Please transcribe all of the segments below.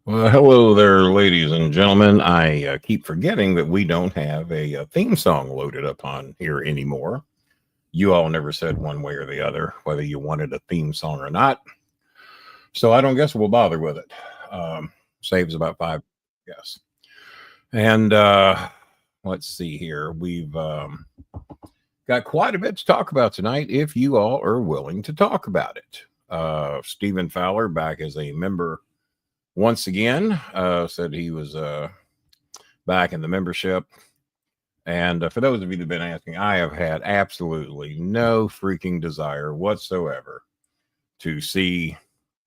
Well, hello there, ladies and gentlemen. I keep forgetting that we don't have a theme song loaded up on here anymore. You all never said one way or the other whether you wanted a theme song or not. So I don't guess we'll bother with it. Saves about five, yes. And let's see here. We've got quite a bit to talk about tonight if you all are willing to talk about it. Stephen Fowler back as a member once again, said he was back in the membership. And for those of you that have been asking, I have had absolutely no freaking desire whatsoever to see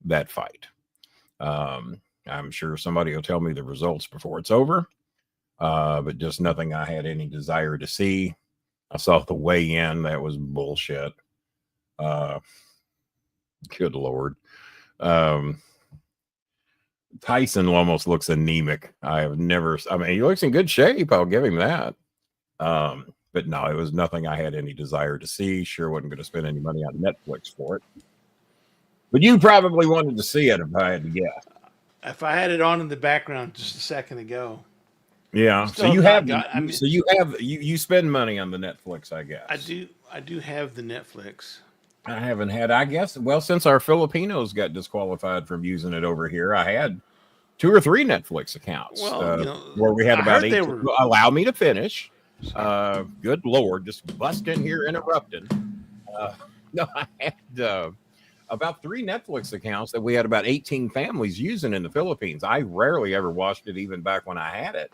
that fight. I'm sure somebody will tell me the results before it's over, but just nothing I had any desire to see. I saw the weigh in. That was bullshit. Good Lord. Tyson almost looks anemic. I mean, he looks in good shape. I'll give him that. But no, it was nothing I had any desire to see. Sure wasn't going to spend any money on Netflix for it. But you probably wanted to see it if I had to guess. If I had it on in the background just a second ago. Yeah. So you spend money on the Netflix, I guess. I do have the Netflix. I haven't had, I guess, well, since our Filipinos got disqualified from using it over here, I had 2 or 3 Netflix accounts where we had about 8. Allow me to finish. Good Lord, just bust in here interrupting. No, I had about 3 Netflix accounts that we had about 18 families using in the Philippines. I rarely ever watched it, even back when I had it.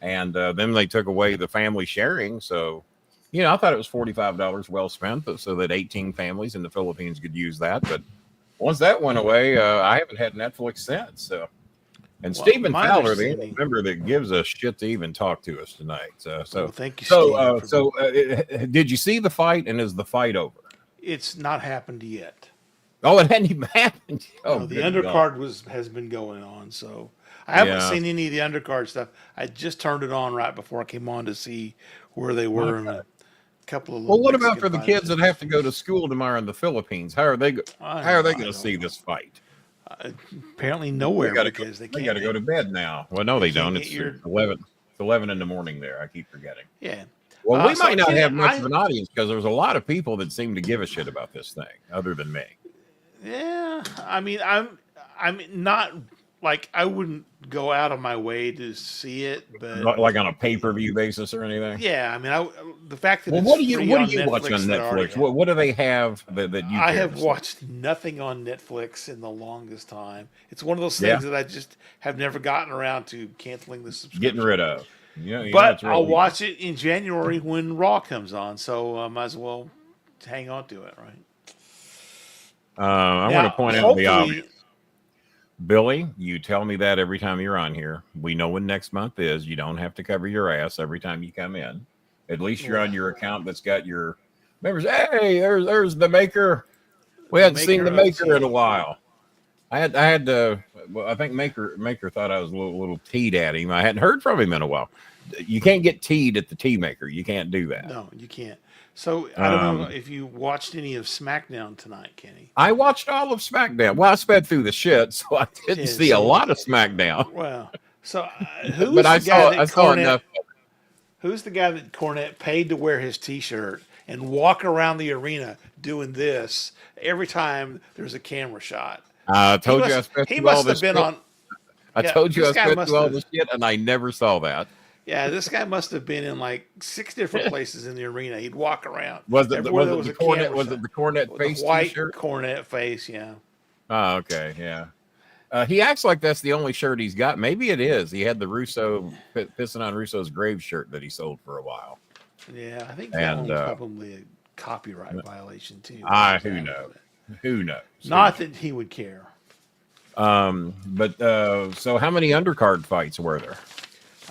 And then they took away the family sharing. So, I thought it was $45 well spent so that 18 families in the Philippines could use that. But once that went away, I haven't had Netflix since. So. And Stephen Fowler, the only member that gives a shit to even talk to us tonight. Thank you. Did you see the fight? And is the fight over? It's not happened yet. Oh, it hadn't even happened. Oh, no, the undercard has been going on. So I haven't seen any of the undercard stuff. I just turned it on right before I came on to see where they were. Okay. Couple of what about for the kids that have to go to school tomorrow in the Philippines? How are they going to see this fight? Apparently nowhere they got to go to bed now. Well, no, they don't. It's 11 in the morning there. I keep forgetting. Yeah. Well, we might not have much of an audience because there's a lot of people that seem to give a shit about this thing, other than me. Yeah, I mean, I'm not like I wouldn't go out of my way to see it, but like on a pay-per-view basis or anything. Yeah, I mean, the fact that what do you watch on Netflix? What do they have that you? I have watched nothing on Netflix in the longest time. It's one of those things that I just have never gotten around to canceling the subscription, getting rid of. But I'll watch it in January when Raw comes on, so I might as well hang on to it, right? I want to point out the obvious. Billy, you tell me that every time you're on here. We know when next month is. You don't have to cover your ass every time you come in. At least you're on your account that's got your members. Hey, there's the maker. We hadn't seen the maker in a while. I had to. Well, I think maker thought I was a little teed at him. I hadn't heard from him in a while. You can't get teed at the tea maker. You can't do that. No, you can't. So I don't know if you watched any of SmackDown tonight, Kenny. I watched all of SmackDown. Well, I sped through the shit, so I didn't see a lot of SmackDown. Well, so who's the guy that Cornette paid to wear his T-shirt and walk around the arena doing this every time there's a camera shot? I told you I sped through all this shit. I told you I sped through all this shit, and I never saw that. Yeah, this guy must have been in like 6 different places in the arena. He'd walk around. Was it the Cornette face white T-shirt? Cornette face? Yeah. Oh, okay, yeah. He acts like that's the only shirt he's got. Maybe it is. He had the Russo pissing on Russo's grave shirt that he sold for a while. Yeah, I think that one was probably a copyright violation too. Who knows? Who knows? Not that he would care. But so how many undercard fights were there?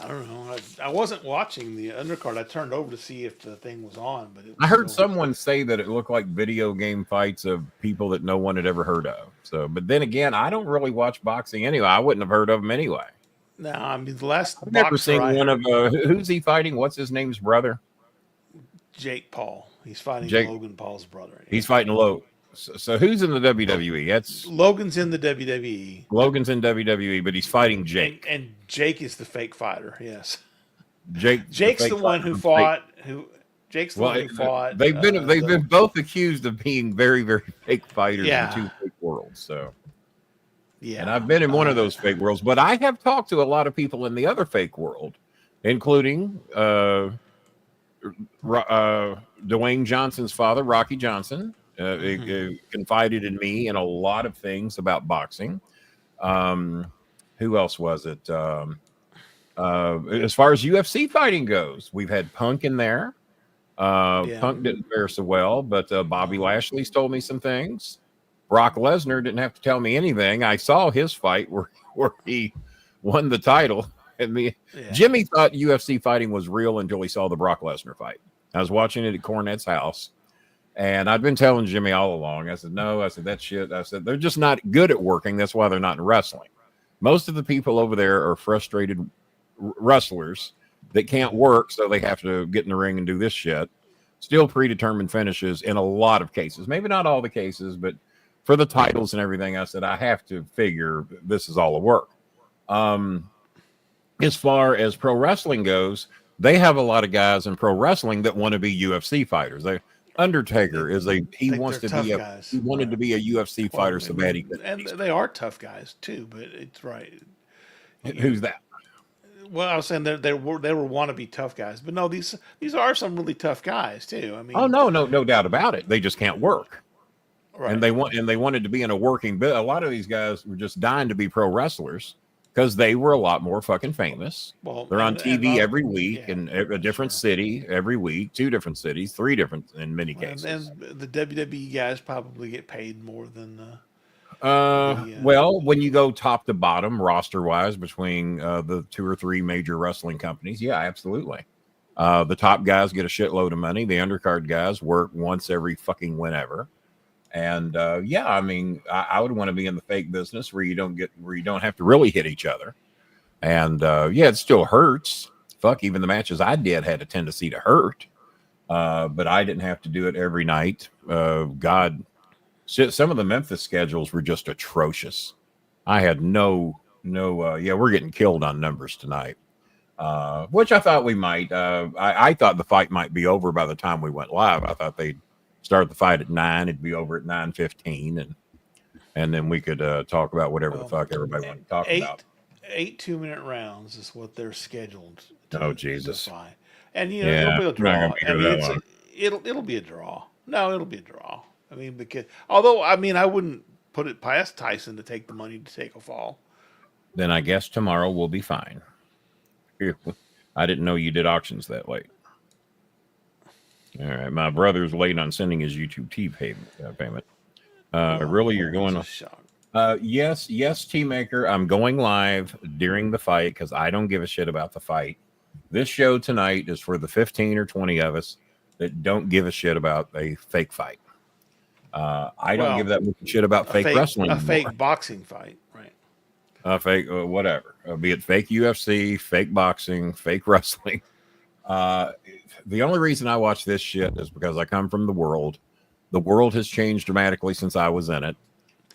I don't know. I wasn't watching the undercard. I turned over to see if the thing was on, but I heard someone say that it looked like video game fights of people that no one had ever heard of. So, but then again, I don't really watch boxing anyway. I wouldn't have heard of them anyway. No, I mean the last. I've never seen one of who's he fighting? What's his name's brother? Jake Paul. He's fighting Logan Paul's brother. He's fighting Logan. So who's in the WWE? That's Logan's in the WWE. Logan's in WWE, but he's fighting Jake. And Jake is the fake fighter. Yes. Jake's the one who fought. Jake's the one who fought. They've been both accused of being very, very fake fighters in two fake worlds. So, yeah, and I've been in one of those fake worlds, but I have talked to a lot of people in the other fake world, including Dwayne Johnson's father, Rocky Johnson. Confided in me in a lot of things about boxing. Who else was it? As far as UFC fighting goes, we've had Punk in there. Punk didn't fare so well, but Bobby Lashley's told me some things. Brock Lesnar didn't have to tell me anything. I saw his fight where he won the title. And Jimmy thought UFC fighting was real until he saw the Brock Lesnar fight. I was watching it at Cornette's house. And I've been telling Jimmy all along. I said, no. I said, that shit. I said, they're just not good at working. That's why they're not in wrestling. Most of the people over there are frustrated wrestlers that can't work, so they have to get in the ring and do this shit. Still predetermined finishes in a lot of cases. Maybe not all the cases, but for the titles and everything, I said, I have to figure this is all a work. As far as pro wrestling goes, they have a lot of guys in pro wrestling that want to be UFC fighters. Undertaker he wanted to be a UFC fighter so bad he could. And they are tough guys too, but it's right. Who's that? Well, I was saying they were wannabe tough guys, but no, these are some really tough guys too. I mean, no doubt about it. They just can't work, right? And they wanted to be in a working bit. A lot of these guys were just dying to be pro wrestlers because they were a lot more fucking famous. Well, they're on TV every week in a different city every week, 2 different cities, 3 different in many cases. And the WWE guys probably get paid more than. Well, when you go top to bottom roster wise between the 2 or 3 major wrestling companies, yeah, absolutely. The top guys get a shitload of money. The undercard guys work once every fucking whenever. And I mean, I would want to be in the fake business where you don't have to really hit each other. And it still hurts. Fuck, even the matches I did had a tendency to hurt. But I didn't have to do it every night. God, some of the Memphis schedules were just atrocious. I had we're getting killed on numbers tonight. Which I thought we might. I thought the fight might be over by the time we went live. I thought they'd start the fight at 9. It'd be over at 9:15, and then we could talk about whatever the fuck everybody wanted to talk about. 8 2-minute rounds is what they're scheduled. Jesus! And it'll be a draw. It'll be a draw. No, it'll be a draw. I mean, because I wouldn't put it past Tyson to take the money to take a fall. Then I guess tomorrow will be fine. I didn't know you did auctions that late. All right, my brother's late on sending his YouTube payment. Really, you're going on? Yes, T-Maker. I'm going live during the fight because I don't give a shit about the fight. This show tonight is for the 15 or 20 of us that don't give a shit about a fake fight. I don't give that much shit about fake wrestling. A fake boxing fight, right? Fake, whatever. Be it fake UFC, fake boxing, fake wrestling. The only reason I watch this shit is because I come from the world. The world has changed dramatically since I was in it.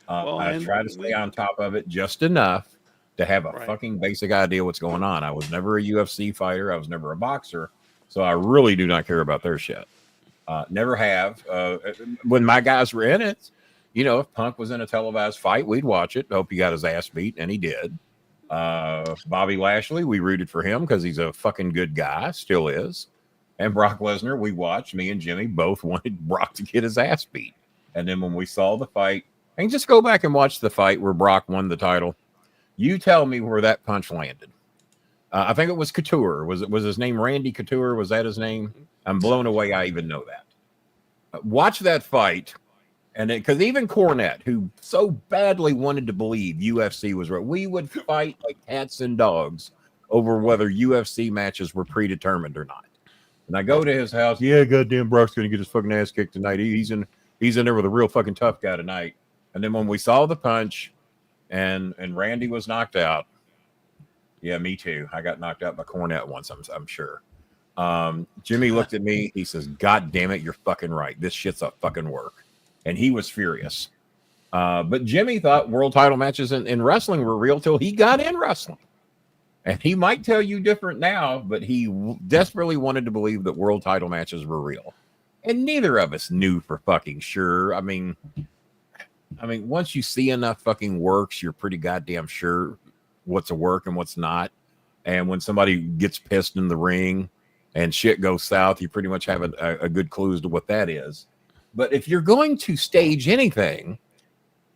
I try to stay on top of it just enough to have a fucking basic idea what's going on. I was never a UFC fighter. I was never a boxer. So I really do not care about their shit. Never have. When my guys were in it, if Punk was in a televised fight, we'd watch it. Hope he got his ass beat, and he did. Bobby Lashley, we rooted for him because he's a fucking good guy, still is. And Brock Lesnar, we watched. Me and Jimmy both wanted Brock to get his ass beat. And then when we saw the fight, and just go back and watch the fight where Brock won the title. You tell me where that punch landed. I think it was Couture. Was his name Randy Couture? Was that his name? I'm blown away. I even know that. Watch that fight. And because even Cornette, who so badly wanted to believe UFC was right, we would fight like cats and dogs over whether UFC matches were predetermined or not. And I go to his house. Yeah, goddamn, Brock's gonna get his fucking ass kicked tonight. He's in there with a real fucking tough guy tonight. And then when we saw the punch, and Randy was knocked out. Yeah, me too. I got knocked out by Cornette once. I'm sure. Jimmy looked at me. He says, "God damn it, you're fucking right. This shit's a fucking work." and he was furious. But Jimmy thought world title matches in wrestling were real till he got in wrestling. And he might tell you different now, but he desperately wanted to believe that world title matches were real. And neither of us knew for fucking sure. I mean, once you see enough fucking works, you're pretty goddamn sure what's a work and what's not. And when somebody gets pissed in the ring and shit goes south, you pretty much have a good clue as to what that is. But if you're going to stage anything,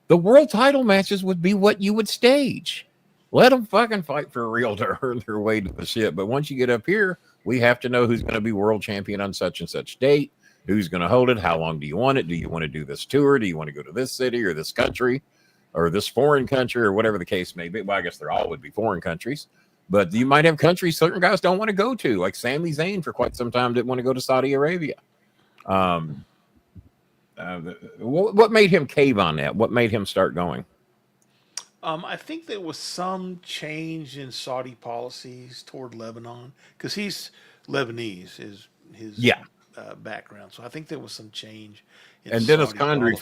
the world title matches would be what you would stage. Let them fucking fight for real to earn their way to the shit. But once you get up here, we have to know who's going to be world champion on such and such date. Who's going to hold it? How long do you want it? Do you want to do this tour? Do you want to go to this city or this country or this foreign country or whatever the case may be? Well, I guess they're all would be foreign countries. But you might have countries certain guys don't want to go to, like Sami Zayn for quite some time didn't want to go to Saudi Arabia. What made him cave on that? What made him start going? I think there was some change in Saudi policies toward Lebanon because he's Lebanese, is his background. So I think there was some change. And Dennis Condrey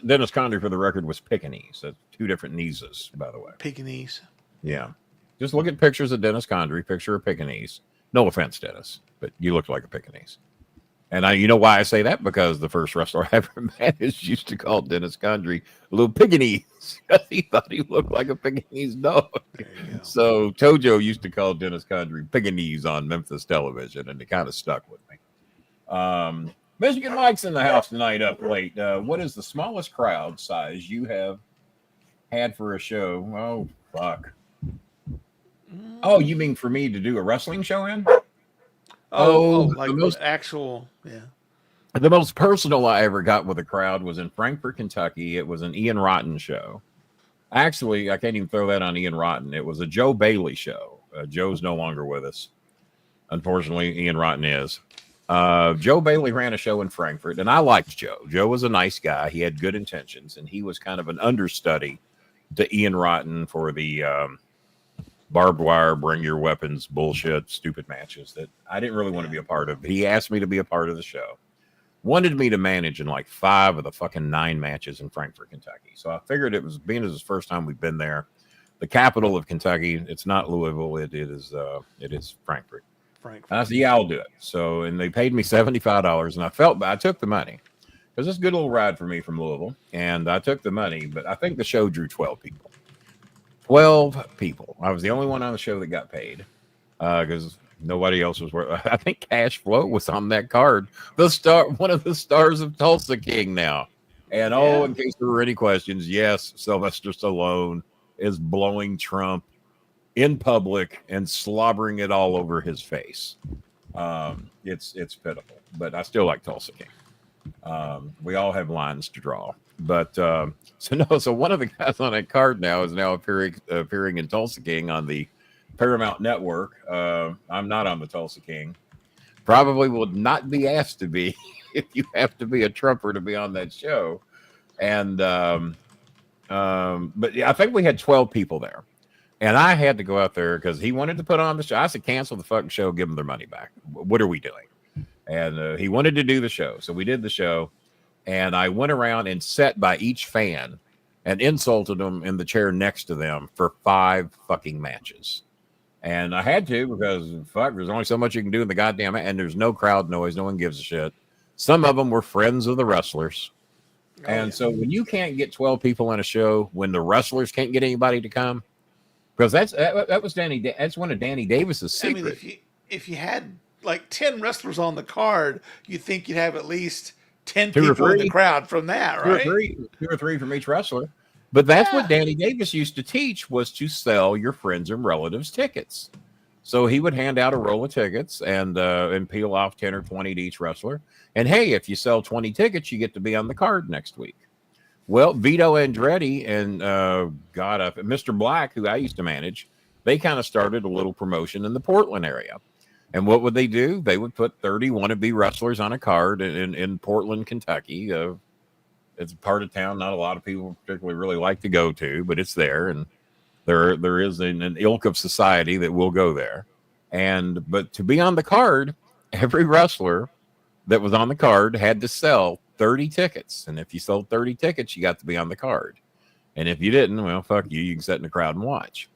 Dennis Condrey, for the record, was Pekingese. That's two different Neeses, by the way. Pekingese. Yeah. Just look at pictures of Dennis Condrey, picture of Pekingese. No offense, Dennis, but you look like a Pekingese. And you know why I say that? Because the first wrestler I ever managed used to call Dennis Condrey a little Pekingese. He thought he looked like a Pekingese dog. So Tojo used to call Dennis Condrey Pekingese on Memphis television, and it kind of stuck with me. Michigan Mike's in the house tonight up late. What is the smallest crowd size you have had for a show? Oh, fuck. Oh, you mean for me to do a wrestling show in? Like the most actual, yeah. The most personal I ever got with a crowd was in Frankfort, Kentucky. It was an Ian Rotten show. Actually, I can't even throw that on Ian Rotten. It was a Joe Bailey show. Joe's no longer with us. Unfortunately, Ian Rotten is. Joe Bailey ran a show in Frankfort, and I liked Joe. Joe was a nice guy. He had good intentions, and he was kind of an understudy to Ian Rotten for the barbed wire, bring your weapons, bullshit, stupid matches that I didn't really want to be a part of. He asked me to be a part of the show. Wanted me to manage in like 5 of the fucking 9 matches in Frankfort, Kentucky. So I figured it was, being as the first time we've been there, the capital of Kentucky. It's not Louisville. It is Frankfort. And I said, yeah, I'll do it. So, and they paid me $75, and I felt bad. I took the money because it's a good little ride for me from Louisville, and I took the money. But I think the show drew 12 people. 12 people. I was the only one on the show that got paid because nobody else was worth. I think Cash Flow was on that card. One of the stars of Tulsa King now. And in case there were any questions, yes, Sylvester Stallone is blowing Trump in public and slobbering it all over his face. It's pitiful, but I still like Tulsa King. We all have lines to draw. But so one of the guys on that card now is now appearing in Tulsa King on the Paramount Network. I'm not on the Tulsa King. Probably will not be asked to be if you have to be a Trumper to be on that show. And but yeah, I think we had 12 people there. And I had to go out there because he wanted to put on the show. I said, cancel the fucking show, give them their money back. What are we doing? And he wanted to do the show. So we did the show. And I went around and sat by each fan and insulted them in the chair next to them for 5 fucking matches. And I had to because, fuck, there's only so much you can do in the goddamn, and there's no crowd noise. No one gives a shit. Some of them were friends of the wrestlers. So when you can't get 12 people on a show, when the wrestlers can't get anybody to come, because that was that's one of Danny Davis's secrets. I mean, if you had like 10 wrestlers on the card, you'd think you'd have at least 10 people in the crowd from that, right? 2 or 3 from each wrestler. But that's what Danny Davis used to teach, was to sell your friends and relatives tickets. So he would hand out a roll of tickets and peel off 10 or 20 to each wrestler. And hey, if you sell 20 tickets, you get to be on the card next week. Well, Vito Andretti and Mr. Black, who I used to manage, they kind of started a little promotion in the Portland area. And what would they do? They would put 30 wannabe wrestlers on a card in Portland, Kentucky. It's a part of town not a lot of people particularly really like to go to, but it's there. And there is an ilk of society that will go there. But to be on the card, every wrestler that was on the card had to sell 30 tickets. And if you sold 30 tickets, you got to be on the card. And if you didn't, well, fuck you. You can sit in the crowd and watch.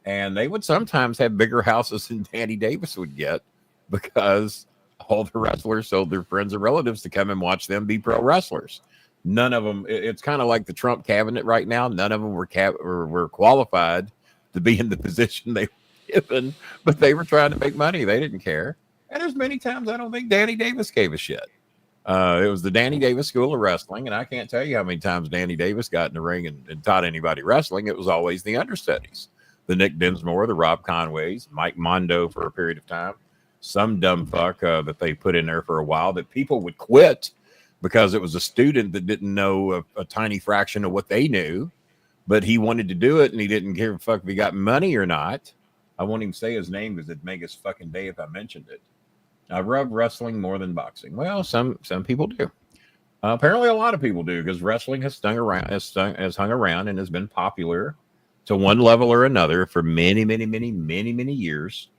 And they would sometimes have bigger houses than Danny Davis would get because all the wrestlers told their friends and relatives to come and watch them be pro wrestlers. None of them, it's kind of like the Trump cabinet right now. None of them were qualified to be in the position they were given, but they were trying to make money. They didn't care. And there's many times I don't think Danny Davis gave a shit. It was the Danny Davis School of Wrestling, and I can't tell you how many times Danny Davis got in the ring and taught anybody wrestling. It was always the understudies, the Nick Dinsmore, the Rob Conways, Mike Mondo for a period of time, some dumb fuck that they put in there for a while that people would quit because it was a student that didn't know a tiny fraction of what they knew, but he wanted to do it, and he didn't care if fuck if he got money or not. I won't even say his name because it'd make his fucking day if I mentioned it. I love wrestling more than boxing. Well, some people do. Apparently, a lot of people do because wrestling has hung around and has been popular to one level or another for many years.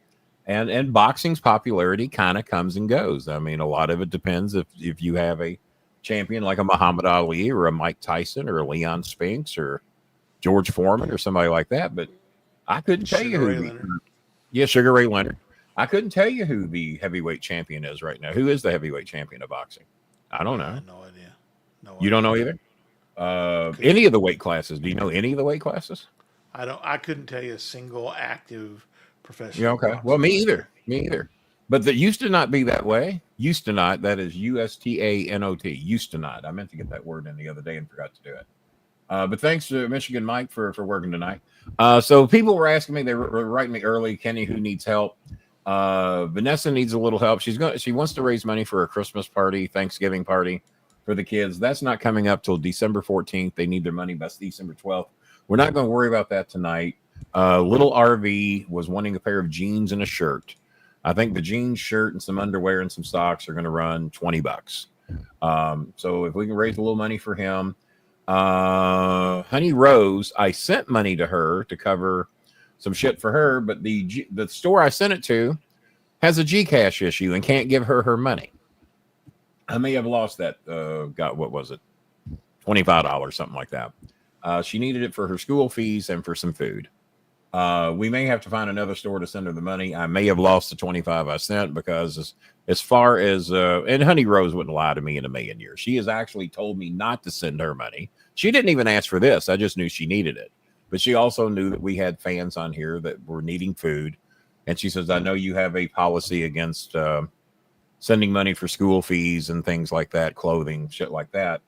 And boxing's popularity kind of comes and goes. I mean, a lot of it depends if you have a champion like a Muhammad Ali or a Mike Tyson or a Leon Spinks or George Foreman or somebody like that. But I couldn't tell you who. Sugar Ray Leonard. I couldn't tell you who the heavyweight champion is right now. Who is the heavyweight champion of boxing? I don't know. I have no idea. You don't know either? Any of the weight classes? Do you know any of the weight classes? I couldn't tell you a single active professional. Yeah, okay. Well, me either. But that used to not be that way. Used to not. That is USTANOT. Used to not. I meant to get that word in the other day and forgot to do it. But thanks to Michigan Mike for working tonight. So people were asking me, they were writing me early, Kenny, who needs help? Vanessa needs a little help. She wants to raise money for a Christmas party, Thanksgiving party for the kids. That's not coming up till December 14th. They need their money by December 12th. We're not going to worry about that tonight. Little RV was wanting a pair of jeans and a shirt. I think the jeans, shirt, and some underwear and some socks are going to run $20. So if we can raise a little money for him. Honey Rose, I sent money to her to cover some shit for her, but the store I sent it to has a Gcash issue and can't give her money. I may have lost that. What was it? $25, something like that. She needed it for her school fees and for some food. We may have to find another store to send her the money. I may have lost the 25 I sent because as far as, and Honey Rose wouldn't lie to me in a million years. She has actually told me not to send her money. She didn't even ask for this. I just knew she needed it. But she also knew that we had fans on here that were needing food. And she says, I know you have a policy against sending money for school fees and things like that, clothing, shit like that.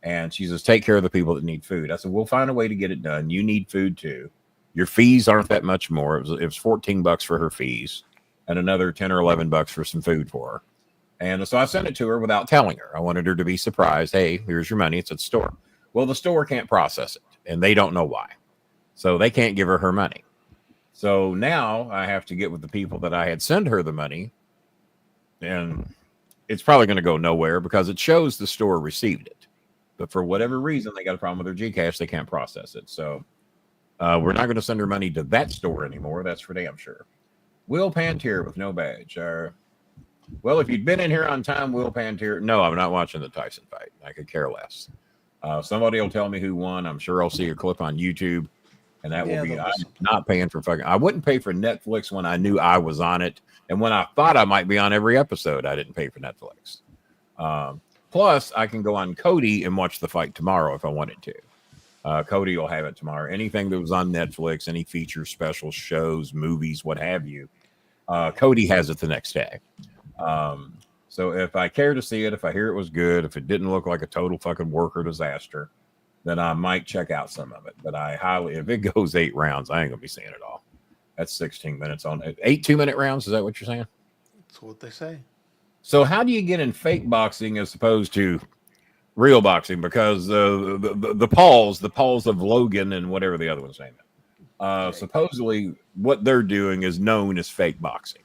And she says, take care of the people that need food. I said, we'll find a way to get it done. You need food too. Your fees aren't that much more. It was $14 for her fees and another 10 or $11 for some food for her. And so I sent it to her without telling her. I wanted her to be surprised. Hey, here's your money. It's at the store. Well, the store can't process it and they don't know why. So they can't give her money. So now I have to get with the people that I had sent her the money. And it's probably going to go nowhere because it shows the store received it. But for whatever reason, they got a problem with their Gcash. They can't process it. So we're not going to send her money to that store anymore. That's for damn sure. Will Pantier with no badge. Well, if you'd been in here on time, Will Pantier. No, I'm not watching the Tyson fight. I could care less. Somebody will tell me who won. I'm sure I'll see a clip on YouTube. And that will be, I'm not paying for fucking, I wouldn't pay for Netflix when I knew I was on it. And when I thought I might be on every episode, I didn't pay for Netflix. Plus, I can go on Cody and watch the fight tomorrow if I wanted to. Cody will have it tomorrow. Anything that was on Netflix, any features, special shows, movies, what have you, Cody has it the next day. So if I care to see it, if I hear it was good, if it didn't look like a total fucking worker disaster, then I might check out some of it. But if it goes 8 rounds, I ain't going to be seeing it all. That's 16 minutes on 8 2-minute rounds. Is that what you're saying? That's what they say. So how do you get in fake boxing as opposed to real boxing? Because the Pauls of Logan and whatever the other one's name is, supposedly what they're doing is known as fake boxing.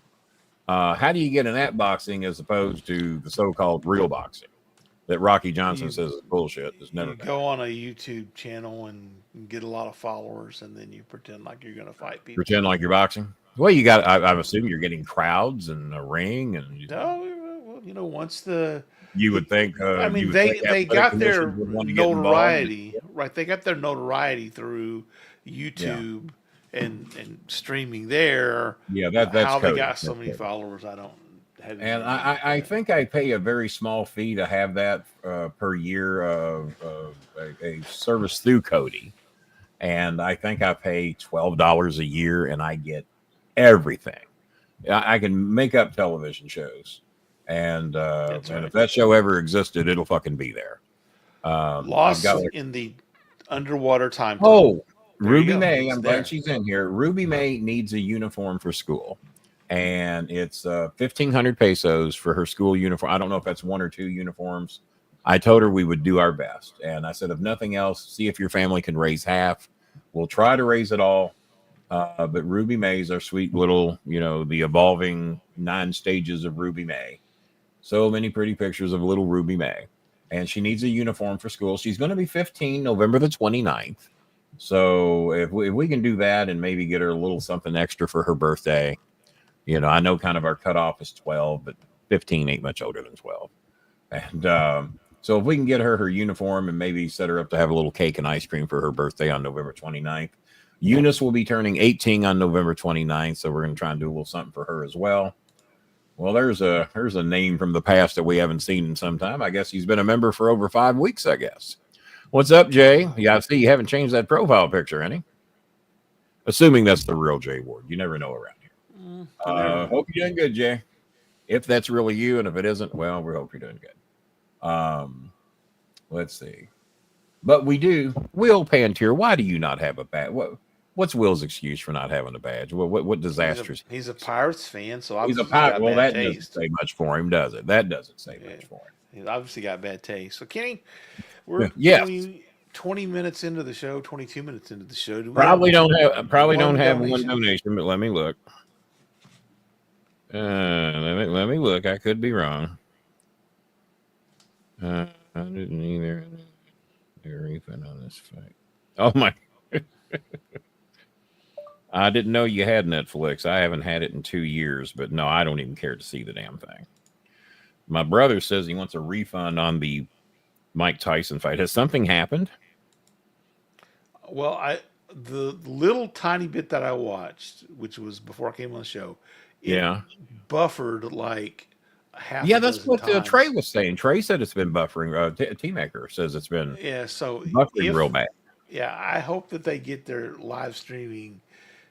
How do you get in that boxing as opposed to the so-called real boxing that Rocky Johnson says is bullshit? Is never go on a YouTube channel and get a lot of followers, and then you pretend like you're going to fight people. Pretend like you're boxing. Well, you got. I'm assuming you're getting crowds and a ring, and once the You would think. I mean, You would think they athletic got their commissions would want to get involved. notoriety, right? They got their notoriety through Yeah, YouTube and streaming there. yeah. That's How they Cody. got so many followers, I don't have any And idea. I think I pay a very small fee to have that per year of a service through Cody. And I think I pay $12 a year and I get everything. I can make up television shows. And Right. if that show ever existed, it'll fucking be there. Lost in the underwater time. Oh, There Ruby you go. May. It's I'm there. glad she's in here. Ruby May needs a uniform for school. And it's 1,500 pesos for her school uniform. I don't know if that's one or two uniforms. I told her we would do our best. And I said, if nothing else, see if your family can raise half. We'll try to raise it all. But Ruby May's our sweet little, the evolving 9 stages of Ruby May. So many pretty pictures of little Ruby May. And she needs a uniform for school. She's going to be 15 November the 29th. So if we can do that and maybe get her a little something extra for her birthday, I know kind of our cutoff is 12, but 15 ain't much older than 12. And so if we can get her uniform and maybe set her up to have a little cake and ice cream for her birthday on November 29th. Eunice will be turning 18 on November 29th, so we're going to try and do a little something for her as well. Well, there's a name from the past that we haven't seen in some time. I guess he's been a member for over 5 weeks, I guess. What's up, Jay? Yeah, I see you haven't changed that profile picture, any? Assuming that's the real Jay Ward. You never know around here. Hope you're doing good, Jay. If that's really you, and if it isn't, well, we hope you're doing good. Let's see. But Will Pantier, why do you not have a badge? What's Will's excuse for not having a badge? What disasters? He's a Pirates fan, so He's a obviously Pirate. Well, that taste. doesn't say much for him, does it? That doesn't say much for him. He's obviously got bad taste. So, Kenny, we're 20 minutes into the show, 22 minutes into the show. Probably don't have one donation, but let me look. Let me look. I could be wrong. I didn't either. Refund on this fight. Oh my! I didn't know you had Netflix. I haven't had it in 2 years, but no, I don't even care to see the damn thing. My brother says he wants a refund on the Mike Tyson fight. Has something happened? Well, the little tiny bit that I watched, which was before I came on the show, buffered like half. Yeah, that's what Trey was saying. Trey said it's been buffering. T-Maker says it's been buffering real bad. Yeah, I hope that they get their live streaming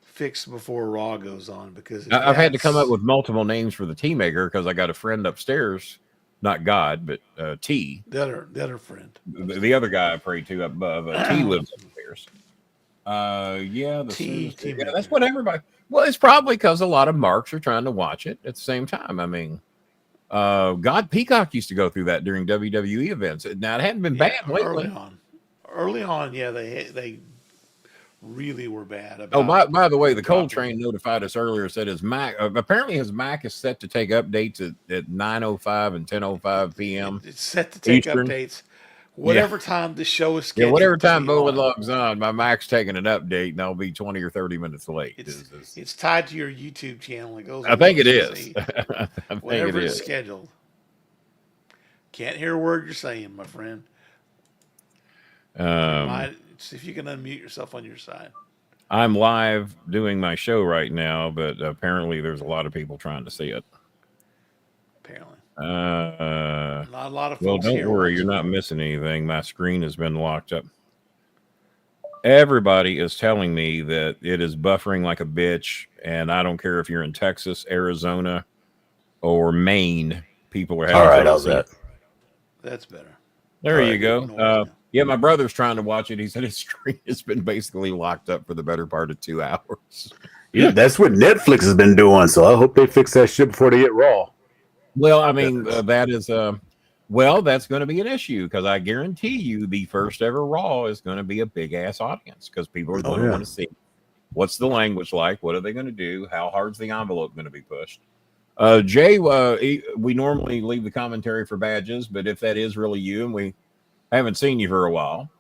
fixed before Raw goes on, because I've had to come up with multiple names for the T-Maker because I got a friend upstairs, not God, but T. The other friend. The other guy I pray to above. T lives upstairs. That's what everybody. Well, it's probably because a lot of marks are trying to watch it at the same time. I mean, God, Peacock used to go through that during WWE events. Now it hadn't been bad lately. Early on, they really were bad. By the way, the Coal Train notified us earlier, said his Mac, apparently his Mac is set to take updates at 9:05 and 10:05 p.m. It's set to take Eastern. Updates. Whatever time the show is scheduled. Yeah, whatever time Bolin logs on, my Mac's taking an update, and I'll be 20 or 30 minutes late. It's tied to your YouTube channel. It goes. I think it is. Whatever it's scheduled. Can't hear a word you're saying, my friend. See if you can unmute yourself on your side. I'm live doing my show right now, but apparently there's a lot of people trying to see it. Apparently. Not a lot of folks. Well, don't worry, you're not missing anything. My screen has been locked up. Everybody is telling me that it is buffering like a bitch, and I don't care if you're in Texas, Arizona, or Maine. People are having. All right, how's that? That's better. There you go. Yeah, my brother's trying to watch it. He said his screen has been basically locked up for the better part of 2 hours. Yeah, that's what Netflix has been doing. So I hope they fix that shit before they get Raw. Well, I mean, that is that's going to be an issue because I guarantee you the first ever Raw is going to be a big ass audience because people are going to want to see what's the language like, what are they going to do, how hard's the envelope going to be pushed. Jay, we normally leave the commentary for badges, but if that is really you and we haven't seen you for a while,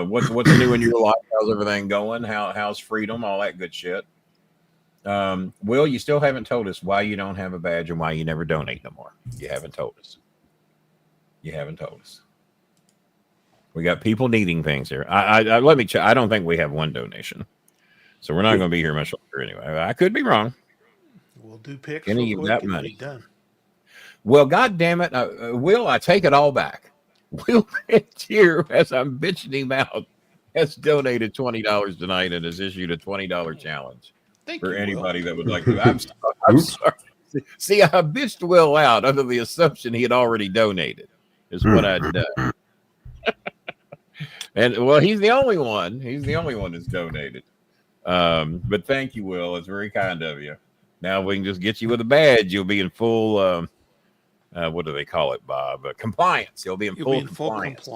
what's new in your life? How's everything going? How's freedom? All that good shit. Will, you still haven't told us why you don't have a badge and why you never donate no more. You haven't told us. We got people needing things here. I let me check. I don't think we have one donation, so we're not going to be here much longer anyway. I could be wrong. We'll do pics Any real of quick that and money. be done. Well, God damn it, Will, I take it all back. Will here, as I'm bitching him out, has donated $20 tonight and has issued a $20 challenge for anybody that would like to. I'm sorry. See, I bitched Will out under the assumption he had already donated, is what I'd done. And well, he's the only one. He's the only one that's donated. But thank you, Will. It's very kind of you. Now we can just get you with a badge. You'll be in full. What do they call it, Bob? Compliance. You'll be in full compliance.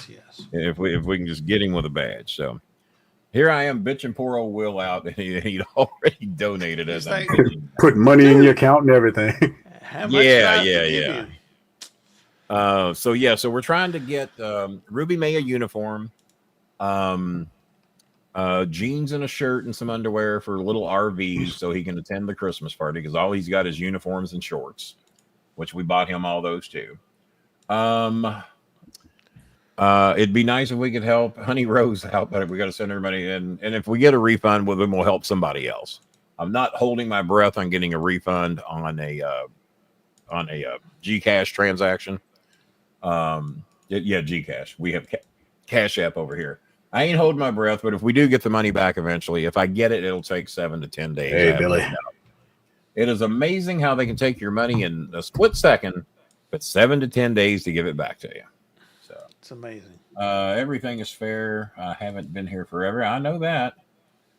Yes. If we can just get him with a badge. So here I am bitching poor old Will out, and he'd already donated as I'm put money in your account and everything. Yeah. So we're trying to get Ruby May a uniform, jeans and a shirt and some underwear for little RV so he can attend the Christmas party, because all he's got is uniforms and shorts, which we bought him all those too. It'd be nice if we could help Honey Rose out, but we got to send everybody in. And if we get a refund, well, then we'll help somebody else. I'm not holding my breath on getting a refund on a Gcash transaction. Gcash. We have Cash App over here. I ain't holding my breath, but if we do get the money back eventually, if I get it, it'll take 7 to 10 days. Hey, Billy. It is amazing how they can take your money in a split second, but 7 to 10 days to give it back to you. So it's amazing. Everything is fair. I haven't been here forever. I know that.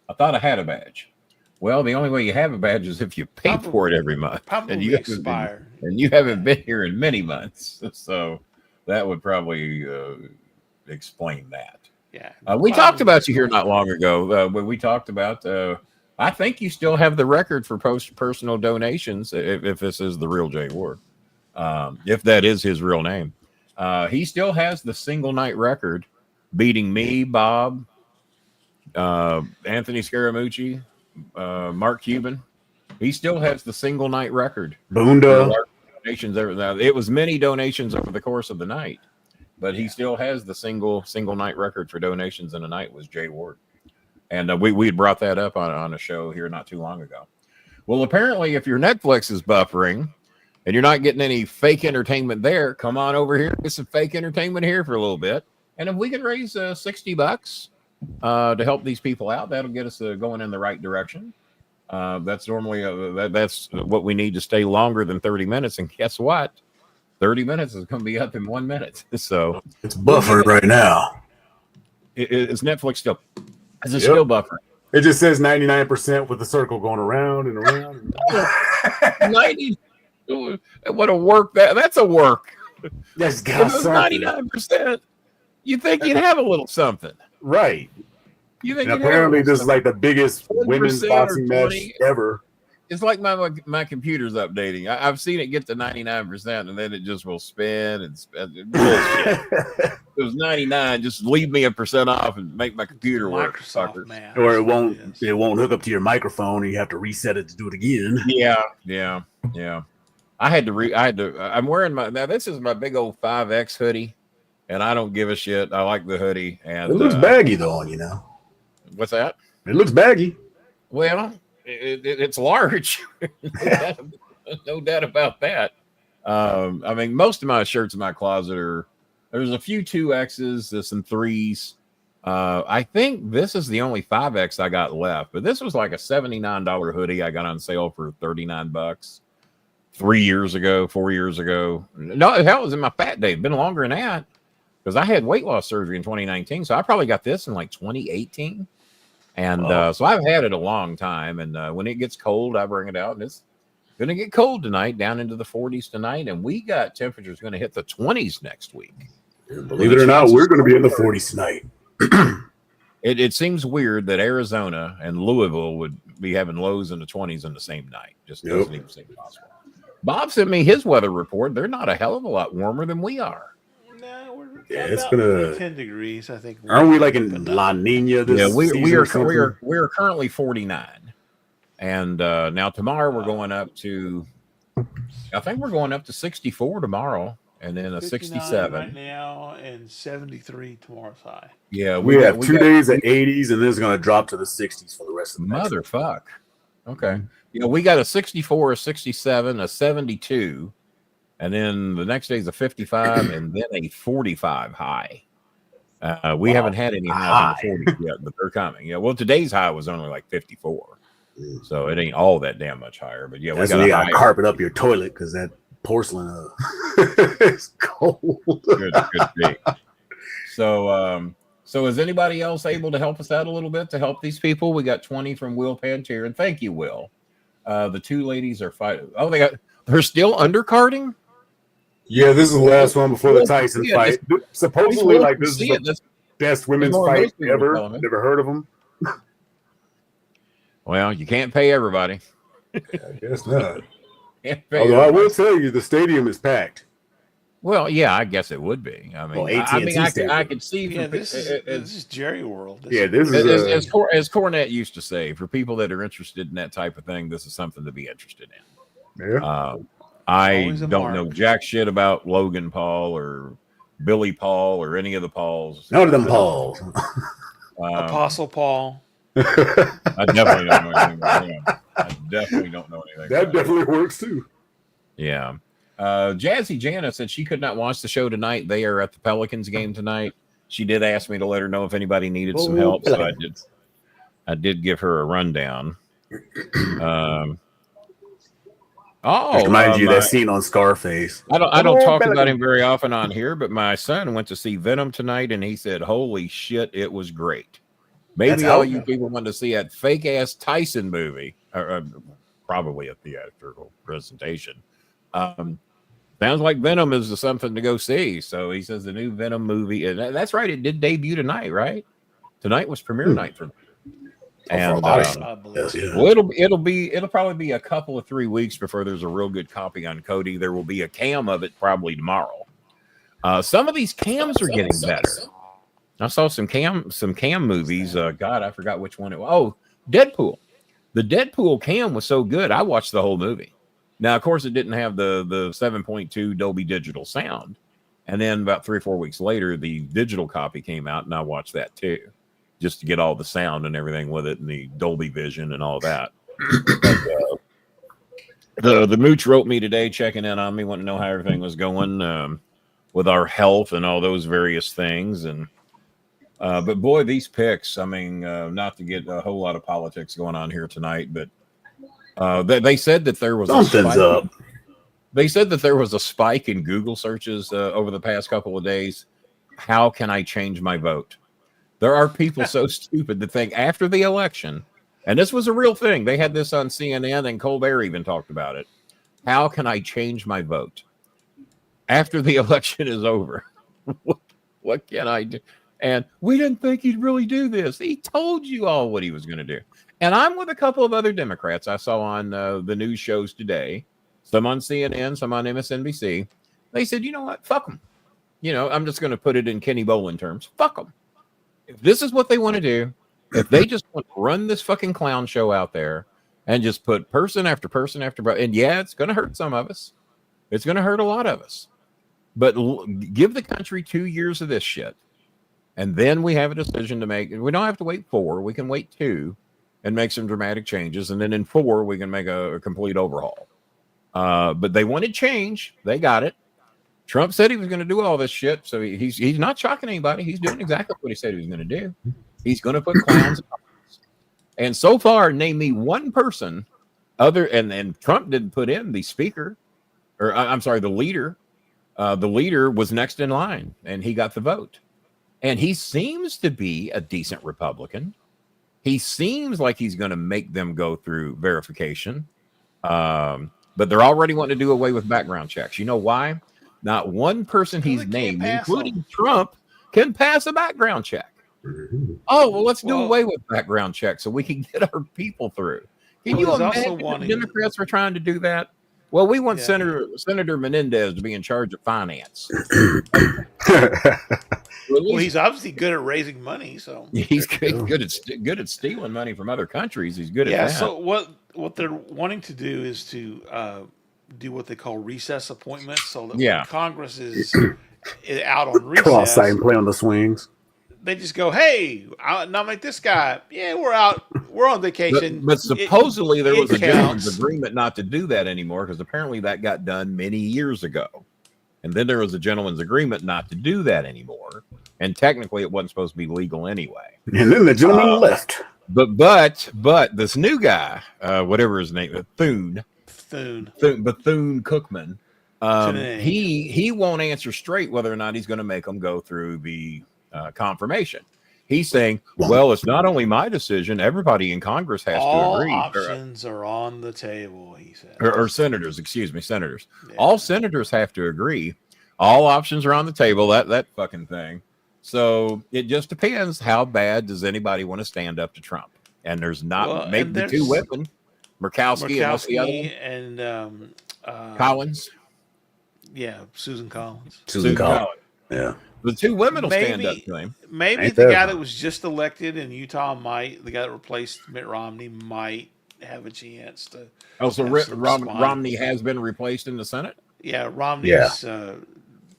I thought I had a badge. Well, the only way you have a badge is if you pay for it every month. And you expired. And you haven't been here in many months. So that would probably explain that. Yeah. We talked about you here not long ago. When we talked about, I think you still have the record for personal donations, if this is the real Jay Ward, if that is his real name. He still has the single night record, beating me, Bob, Anthony Scaramucci, Mark Cuban. He still has the single night record. Boonda. Donations. It was many donations over the course of the night, but he still has the single night record for donations in a night was Jay Ward. And we had brought that up on a show here not too long ago. Well, apparently, if your Netflix is buffering and you're not getting any fake entertainment there, come on over here, get some fake entertainment here for a little bit. And if we can raise $60 to help these people out, that'll get us going in the right direction. That's normally that's what we need to stay longer than 30 minutes. And guess what? 30 minutes is going to be up in 1 minute. So it's buffering right now. Is Netflix still? Is it still buffering? It just says 99% with the circle going around and around. 90. What a work that's a work. That's got 99%. You think you'd have a little something, right? You think? And apparently, this is like the biggest women's boxing match ever. It's like my computer's updating. I've seen it get to 99%, and then it just will spin and spin. Bullshit. It was 99. Just leave me 1% off and make my computer work, sucker. Or it won't hook up to your microphone, and you have to reset it to do it again. Yeah. I'm wearing now this is my big old 5X hoodie, and I don't give a shit. I like the hoodie, and it looks baggy though, you know. What's that? It looks baggy. Well, it's large. No doubt about that. I mean, most of my shirts in my closet there's a few 2Xs, there's some 3s. I think this is the only 5X I got left, but this was like a $79 hoodie I got on sale for $39 4 years ago. No, hell, it was in my fat day. It's been longer than that because I had weight loss surgery in 2019. So I probably got this in like 2018. And so I've had it a long time. And when it gets cold, I bring it out. And it's going to get cold tonight, down into the 40s tonight. And we got temperatures going to hit the 20s next week. Believe it or not, we're going to be in the 40s tonight. It seems weird that Arizona and Louisville would be having lows in the 20s in the same night. Just doesn't even seem possible. Bob sent me his weather report. They're not a hell of a lot warmer than we are. No, it's gonna 10 degrees. I think. Aren't we like in La Nina? We are currently 49. And now tomorrow we're going up to, I think we're going up to 64 tomorrow, and then a 67 right now, and 73 tomorrow's high. Yeah, we have 2 days at 80s, and then it's going to drop to the 60s for the rest of the motherfuck. Okay. You know, we got a 64, a 67, a 72, and then the next day is a 55, and then a 45 high. We haven't had any highs in the 40s yet, but they're coming. Yeah, well, today's high was only like 54, so it ain't all that damn much higher. But yeah, we got to carpet up your toilet because that porcelain is cold. Good be. So is anybody else able to help us out a little bit to help these people? We got 20 from Will Pantier, and thank you, Will. The two ladies are fighting. Oh, they're still undercarding. Yeah, this is the last one before the Tyson fight. Supposedly, like this is the best women's fight ever. Never heard of them. Well, you can't pay everybody. I guess not. Although I will tell you, the stadium is packed. Well, yeah, I guess it would be. I mean, I could see. Yeah, this is Jerry World. This is as Cornette used to say, for people that are interested in that type of thing, this is something to be interested in. Yeah. I don't know jack shit about Logan Paul or Billy Paul or any of the Pauls. None of them Pauls. Apostle Paul. I definitely don't know anything about him. I definitely don't know anything. That definitely works too. Yeah. Jazzy Jana said she could not watch the show tonight. They are at the Pelicans game tonight. She did ask me to let her know if anybody needed some help, so I did give her a rundown. Remind you that scene on Scarface. I don't talk about him very often on here, but my son went to see Venom tonight, and he said, "Holy shit, it was great." Maybe all you people want to see that fake ass Tyson movie, or probably a theatrical presentation. Sounds like Venom is something to go see. So he says the new Venom movie, and that's right. It did debut tonight, right? Tonight was premiere night for. And well, it'll probably be a couple of 3 weeks before there's a real good copy on Cody. There will be a cam of it probably tomorrow. Some of these cams are getting better. I saw some cam movies. God, I forgot which one it was. Oh, Deadpool. The Deadpool cam was so good, I watched the whole movie. Now, of course, it didn't have the 7.2 Dolby Digital sound. And then about 3 or 4 weeks later, the digital copy came out, and I watched that too, just to get all the sound and everything with it, and the Dolby Vision and all that. But, the mooch wrote me today, checking in on me, wanting to know how everything was going with our health and all those various things. And but boy, these picks. I mean, not to get a whole lot of politics going on here tonight, but they said that there was something's up. They said that there was a spike in Google searches over the past couple of days. How can I change my vote? There are people so stupid that think after the election, and this was a real thing. They had this on CNN, and Colbert even talked about it. How can I change my vote after the election is over? What can I do? And we didn't think he'd really do this. He told you all what he was going to do. And I'm with a couple of other Democrats I saw on the news shows today, some on CNN, some on MSNBC. They said, you know what? Fuck them. You know, I'm just going to put it in Kenny Bolin terms. Fuck them. If this is what they want to do, if they just want to run this fucking clown show out there and just put person after person after person, and yeah, it's going to hurt some of us. It's going to hurt a lot of us. But give the country 2 years of this shit. And then we have a decision to make. We don't have to wait 4. We can wait 2 and make some dramatic changes. And then in 4, we can make a complete overhaul. But they wanted change. They got it. Trump said he was going to do all this shit. So he's not shocking anybody. He's doing exactly what he said he was going to do. He's going to put clowns in office. And so far, name me one person other. And Trump didn't put in the speaker, or I'm sorry, the leader. The leader was next in line, and he got the vote. And he seems to be a decent Republican. He seems like he's going to make them go through verification. But they're already wanting to do away with background checks. You know why? Not one person he's named, including Trump, can pass a background check. Oh, well, let's do away with background checks so we can get our people through. Can you imagine if Democrats were trying to do that? Well, we want Senator Menendez to be in charge of finance. Well, he's obviously good at raising money, so he's good at stealing money from other countries. He's good at that. So what they're wanting to do is to do what they call recess appointments, so that when Congress is out on recess, go outside and play on the swings. They just go, "Hey, I'll nominate this guy. Yeah, we're out. We're on vacation." But supposedly there was a gentleman's agreement not to do that anymore, because apparently that got done many years ago. And then there was a gentleman's agreement not to do that anymore. And technically it wasn't supposed to be legal anyway. And then the gentleman left. But this new guy, whatever his name, Bethune Cookman, he won't answer straight whether or not he's going to make them go through the confirmation. He's saying, well, it's not only my decision. Everybody in Congress has to agree. All options are on the table, he said. Or senators, excuse me, senators. Yeah. All senators have to agree. All options are on the table, that fucking thing. So it just depends, how bad does anybody want to stand up to Trump? And there's not, maybe the two women, Murkowski and what's the other one? And Collins. Yeah, Susan Collins. Susan Collins. Yeah. The two women will stand up to him. Maybe the guy that was just elected in Utah the guy that replaced Mitt Romney might have a chance to. Oh, so Romney has been replaced in the Senate? Yeah, Romney's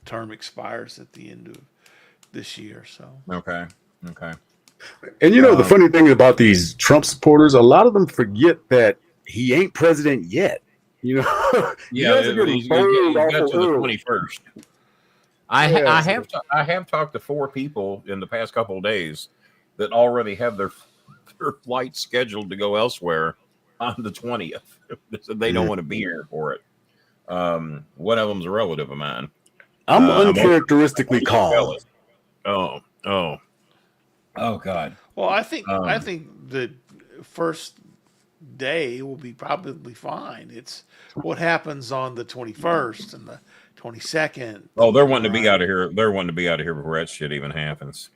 term expires at the end of this year. So Okay. And the funny thing about these Trump supporters, a lot of them forget that he ain't president yet. He got to the 21st. I have talked to 4 people in the past couple of days that already have their flights scheduled to go elsewhere on the 20th. They don't want to be here for it. One of them's a relative of mine. I'm uncharacteristically calm. Oh God. Well, I think the first day will be probably fine. It's what happens on the 21st and the 22nd. Oh, they're wanting to be out of here. They're wanting to be out of here before that shit even happens.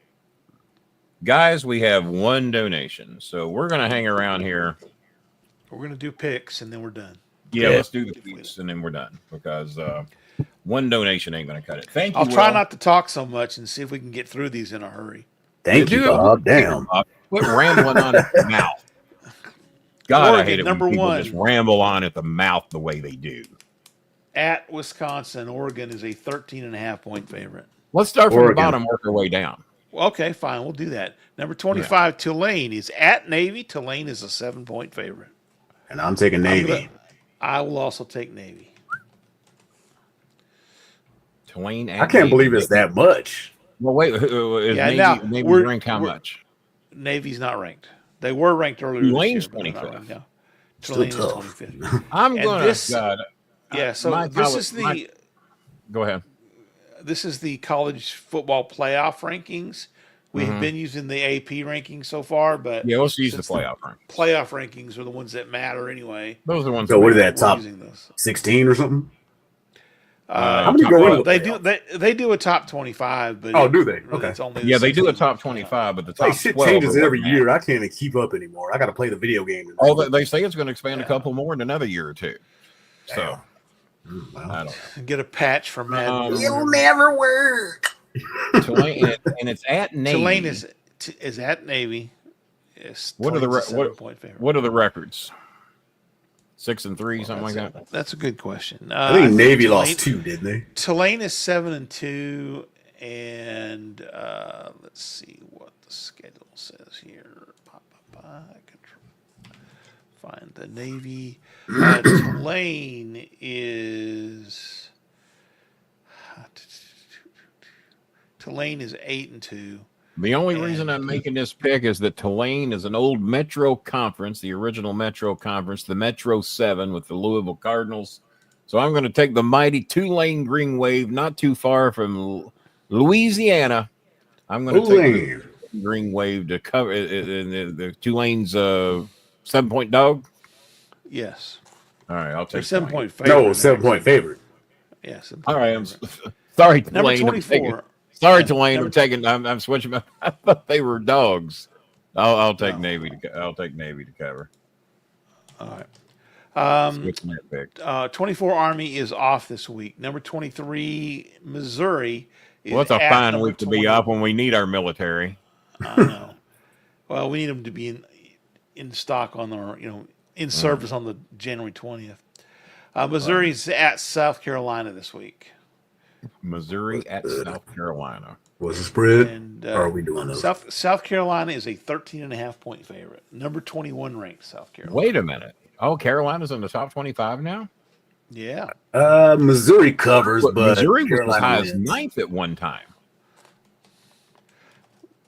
Guys, we have 1 donation, so we're gonna hang around here. We're gonna do picks and then we're done. Yeah, let's do the picks and then we're done, because 1 donation ain't gonna cut it. Thank you. I'll try not to talk so much and see if we can get through these in a hurry. Thank you, Bob. Damn. Quit rambling on at the mouth. God, Oregon, I hate it when people 1. just ramble on at the mouth the way they do. At Wisconsin, Oregon is a 13.5-point favorite. Let's start from the bottom, work our way down. Okay, fine. We'll do that. Number 25, Tulane is at Navy. Tulane is a 7-point favorite. And I'm taking Navy. I will also take Navy. Tulane. I can't believe it's that much. Well, wait. Is Navy ranked how much? Navy's not ranked. They were ranked earlier. Tulane's 25th. No. Tulane is 25th. I'm going to. God. Yeah. So this is the. Go ahead. This is the college football playoff rankings. We have been using the AP rankings so far, but let's use the playoff rankings. Playoff rankings are the ones that matter anyway. Those are the ones. So what is that, top 16 or something? How many go in? They do a top 25, but do they? Okay. It's only they do a top 25, but the top shit changes every year. I can't even keep up anymore. I got to play the video game. They say it's going to expand a couple more in another year or two. So I don't get a patch from Madden. It'll never work. Tulane, and it's at Navy. Tulane is at Navy. What are the records? 6-3, something like that. That's a good question. I think Navy lost 2, didn't they? Tulane is 7-2, and let's see what the schedule says here. I can find the Navy. Tulane is 8-2. The only reason I'm making this pick is that Tulane is an old Metro Conference, the original Metro Conference, the Metro 7 with the Louisville Cardinals. So I'm going to take the mighty Tulane Green Wave, not too far from Louisiana. I'm going to take the Green Wave to cover the Tulane's 7-point dog. Yes. All right, I'll take 7-point favorite. No, 7-point favorite. Yes. All right, I'm sorry, Tulane. Number 24. Sorry, Tulane. I'm switching. I thought they were dogs. I'll take Navy to cover. All right. 24 Army is off this week. Number 23 Missouri. What's a fine week to be off when we need our military? I know. Well, we need them to be in stock on our in service on the January 20th. Missouri's at South Carolina this week. Missouri at South Carolina. What's the spread? And are we doing those? South Carolina is a 13.5-point favorite. Number 21 ranked South Carolina. Wait a minute. Oh, Carolina's in the top 25 now? Yeah. Missouri covers, but Missouri was as high as 9th at one time.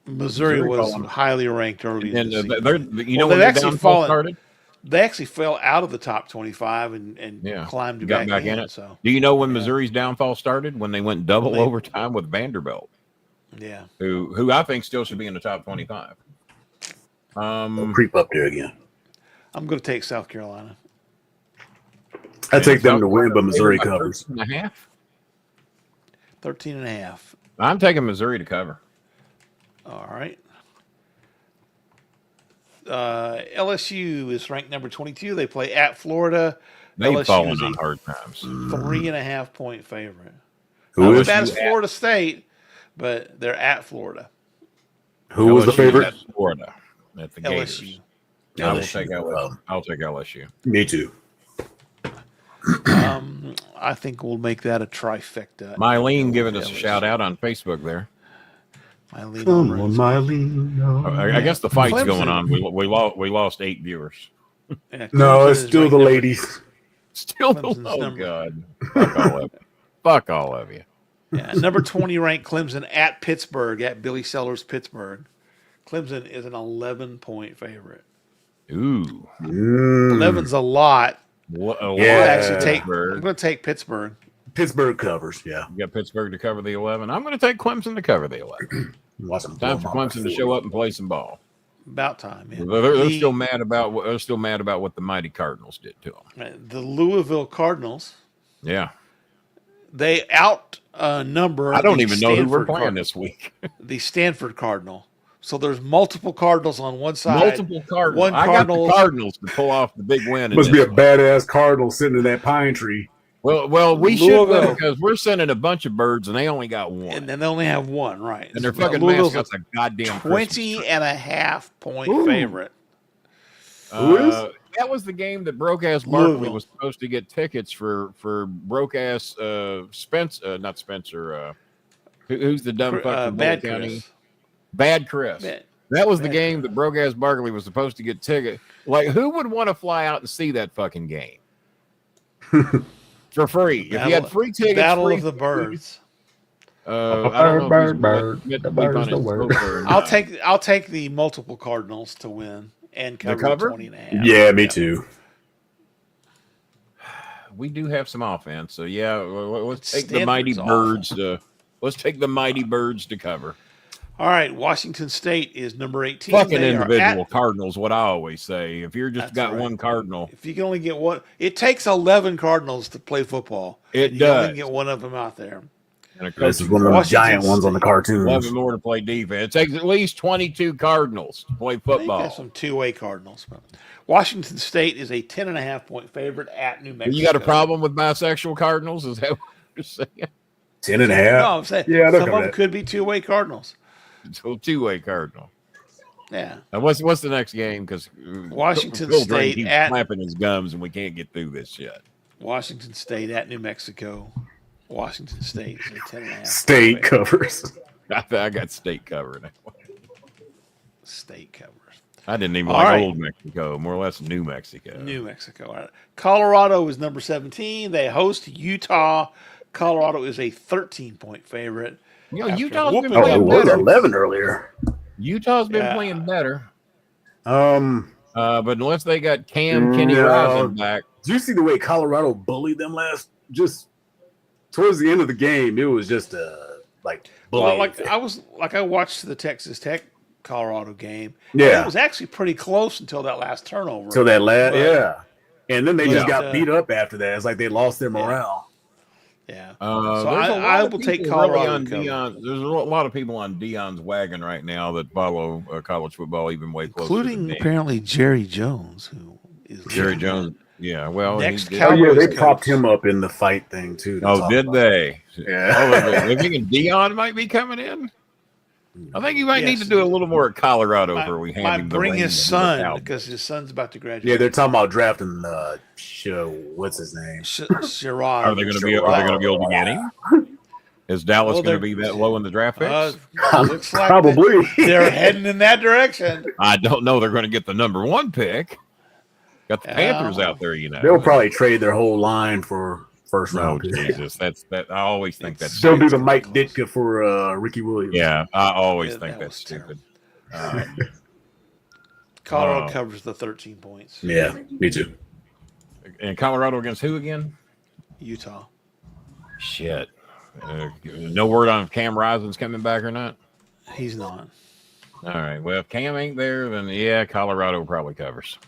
Missouri was highly ranked early. And when the downfall started? They actually fell out of the top 25 and climbed back in it. So, do you know when Missouri's downfall started? When they went double overtime with Vanderbilt. Yeah. Who I think still should be in the top 25. They'll creep up there again. I'm going to take South Carolina. I take them to win, but Missouri covers. 13.5. 13.5. I'm taking Missouri to cover. All right. LSU is ranked number 22. They play at Florida. They've fallen on hard times. 3.5-point favorite. Who is that is Florida State, but they're at Florida. Who was the favorite? Florida. At the LSU. I will take LSU. I'll take LSU. Me too. I think we'll make that a trifecta. Mylene giving us a shout out on Facebook there. Mylene. I guess the fight's going on. We lost 8 viewers. Yeah, no, it's still the ladies. Still the God. Fuck all of you. Fuck all of you. Yeah, number 20 ranked Clemson at Pittsburgh, at Billy Sellers Pittsburgh. Clemson is an 11-point favorite. Ooh. 11's a lot. I'm going to take Pittsburgh. Pittsburgh covers, yeah. You got Pittsburgh to cover the 11. I'm going to take Clemson to cover the 11. Time for Clemson to show up and play some ball. About time, yeah. They're still mad about what the mighty Cardinals did to them. The Louisville Cardinals. Yeah. They outnumber. I don't even know who we're playing this week. The Stanford Cardinal. So there's multiple Cardinals on one side. Multiple Cardinals. I got the Cardinals to pull off the big win. Must be a badass Cardinal sitting in that pine tree. Well, we should win because we're sending a bunch of birds and they only got one. And then they only have one, right? And their fucking mascot's a goddamn 20.5-point favorite. That was the game that Broke-Ass Barkley was supposed to get tickets for Broke-Ass Spencer, not Spencer. Who's the dumb fuck from Bad County? Bad Chris. That was the game that Broke-Ass Barkley was supposed to get tickets. Like, who would want to fly out and see that fucking game? For free. If you had free tickets. Battle of the Birds. Bird. I'll take the multiple Cardinals to win and cover 20.5. Yeah, me too. We do have some offense, so yeah. Let's take the mighty birds to. Let's take the mighty birds to cover. All right, Washington State is number 18. Fucking individual Cardinals, what I always say. If you're just got one Cardinal. If you can only get one. It takes 11 Cardinals to play football. It does. You only get one of them out there. And this is one of the giant ones on the cartoons. 11 more to play defense. It takes at least 22 Cardinals to play football. There's some two-way Cardinals. Washington State is a 10.5-point favorite at New Mexico. You got a problem with bisexual Cardinals? Is that what you're saying? 10.5? No, I'm saying some of them could be two-way Cardinals. So two-way Cardinal. Yeah. What's the next game? Because Washington State keeps clamping his gums, and we can't get through this shit. Washington State at New Mexico. Washington State is a 10.5. State covers. I got State covering. State covers. I didn't even like Old Mexico, more or less New Mexico. New Mexico. All right. Colorado is number 17. They host Utah. Colorado is a 13-point favorite. Utah's been playing better. 11 earlier. Utah's been playing better. But unless they got Kenny Rising back. Did you see the way Colorado bullied them just towards the end of the game? It was just bullying. I watched the Texas Tech Colorado game. Yeah. It was actually pretty close until that last turnover. And then they just got beat up after that. It's like they lost their morale. Yeah. So I will take Colorado on Dion. There's a lot of people on Dion's wagon right now that follow college football even way closer. Including apparently Jerry Jones, who is Jerry Jones. Yeah, well, they propped him up in the fight thing too. Oh, did they? Yeah. We're thinking Dion might be coming in. I think you might need to do a little more at Colorado where we hand him the bring ring his son because his son's about to graduate. Yeah, they're talking about drafting what's his name? Sherrod. Are they going to be able to get him? Is Dallas going to be that low in the draft picks? Looks like probably. They're heading in that direction. I don't know. They're going to get the number 1 pick. Got the Panthers out there, They'll probably trade their whole line for first round. Oh, Jesus, that's that. I always think that's. They'll do the Mike Ditka for Ricky Williams. Yeah, I always think that's stupid. Colorado covers the 13 points. Yeah, me too. And Colorado against who again? Utah. Shit. No word on if Cam Rising's coming back or not? He's not. All right. Well, if Cam ain't there, then yeah, Colorado probably covers.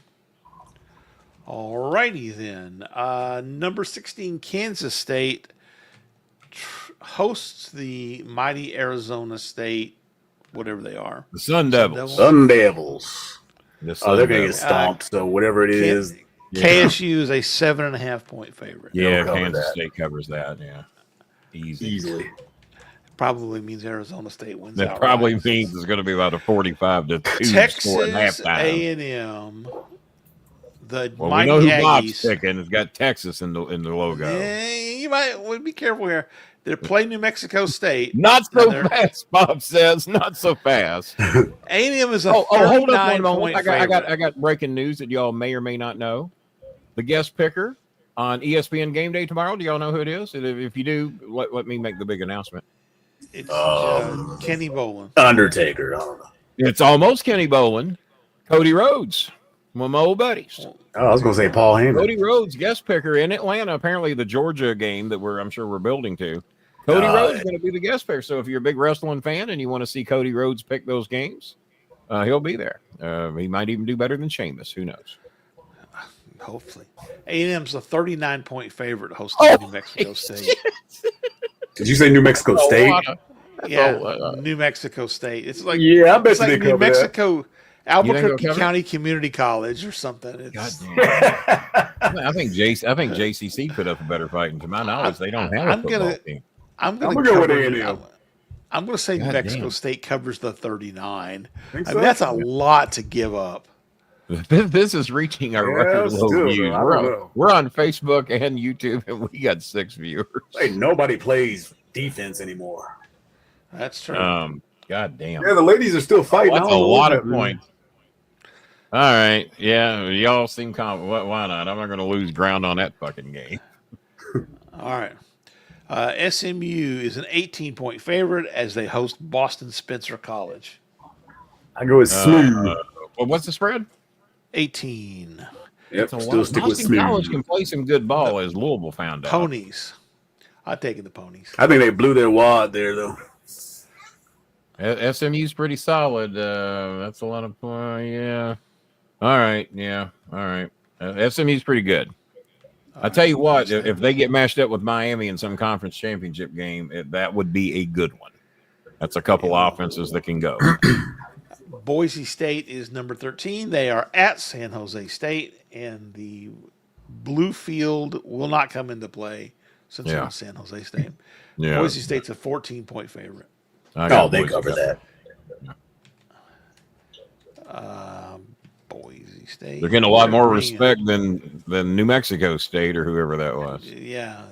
All righty then. Number 16, Kansas State hosts the mighty Arizona State, whatever they are. The Sun Devils. Sun Devils. They're going to get stomped, so whatever it is. KSU is a 7.5 point favorite. Yeah, Kansas State covers that, yeah. Easily. Probably means Arizona State wins. That probably means it's going to be about a 45-2 score at halftime. Texas A&M. The we mighty know who Aggies. Bob's picking. It's got Texas in the logo. You might be careful here. They're playing New Mexico State. Not so fast, Bob says. Not so fast. A&M is a hold up one moment. I got breaking news that y'all may or may not know. The guest picker on ESPN Game Day tomorrow. Do y'all know who it is? If you do, let me make the big announcement. It's Kenny Bolin. Undertaker. I don't know. It's almost Kenny Bolin. Cody Rhodes. One of my old buddies. I was going to say Paul Heyman. Cody Rhodes, guest picker in Atlanta. Apparently, the Georgia game that I'm sure we're building to. Cody Rhodes is going to be the guest picker. So if you're a big wrestling fan and you want to see Cody Rhodes pick those games, he'll be there. He might even do better than Sheamus. Who knows? Hopefully. A&M's a 39-point favorite hosting New Mexico State. Did you say New Mexico State? New Mexico State. It's like I bet it's like New Mexico. That. Albuquerque County Community College or something. I think JCC put up a better fight, and to my knowledge, they don't have a football team. I'm going to go with A&M. I'm going to say New Mexico State covers the 39. That's a lot to give up. This is reaching our record low views. We're on Facebook and YouTube, and we got 6 viewers. Hey, nobody plays defense anymore. That's true. God damn. Yeah, the ladies are still fighting. That's a lot of points. All right. Yeah, y'all seem confident. Why not? I'm not going to lose ground on that fucking game. All right. SMU is an 18-point favorite as they host Boston Spencer College. I go with Smooth. What's the spread? 18. Yep, still stick with Boston College can play some good ball, as Louisville found out. Ponies. I've taken the Ponies. I think they blew their wad there, though. SMU's pretty solid. That's a lot of yeah. All right, yeah, all right. SMU's pretty good. I tell you what, if they get matched up with Miami in some conference championship game, that would be a good one. That's a couple offenses that can go. Boise State is number 13. They are at San Jose State, and the blue field will not come into play since it's San Jose State. Yeah. Boise State's a 14-point favorite. They cover that. Boise State. They're getting a lot more respect than New Mexico State or whoever that was. Yeah,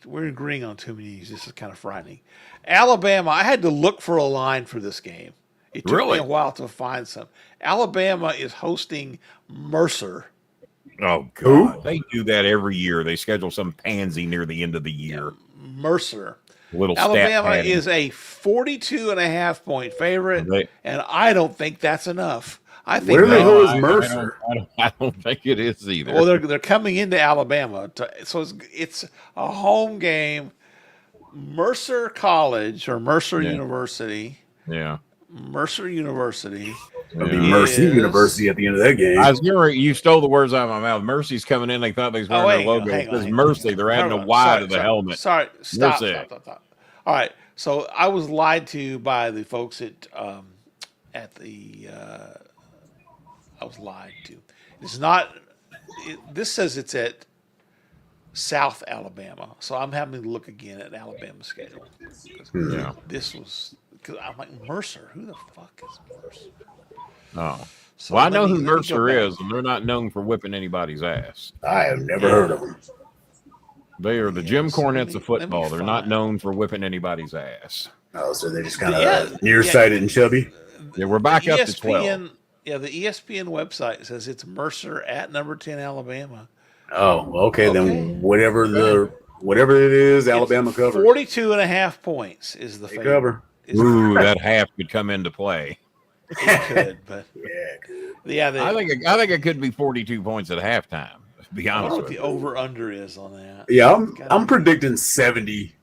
we're agreeing on too many. This is kind of frightening. Alabama, I had to look for a line for this game. It took me a while to find some. Alabama is hosting Mercer. Oh, God. They do that every year. They schedule some pansy near the end of the year. Mercer. Alabama is a 42.5-point favorite, and I don't think that's enough. I think where the hell is Mercer? I don't think it is either. Well, they're coming into Alabama, so it's a home game. Mercer College or Mercer University. Yeah. Mercer University. It'll be Mercy University at the end of that game. You stole the words out of my mouth. Mercy's coming in. They thought they was wearing their logo. It's Mercy. They're adding a Y to the helmet. Sorry. Stop. All right. So I was lied to by the folks I was lied to. It's not. This says it's at South Alabama. So I'm having to look again at Alabama's schedule. Yeah. This was because I'm like, Mercer. Who the fuck is Mercer? Oh. So well, I know who Mercer is, and they're not known for whipping anybody's ass. I have never heard of them. They are the Jim Cornettes of football. They're not known for whipping anybody's ass. Oh, so they're just kind of nearsighted and chubby? Yeah, we're back up to 12. Yeah, the ESPN website says it's Mercer at number 10 Alabama. Oh, okay. Then whatever it is, Alabama covers. 42.5 points is the favorite. Cover. Ooh, that half could come into play. It could, but I think it could be 42 points at halftime. To be honest, I don't know what the over/under is on that. Yeah, I'm predicting 70.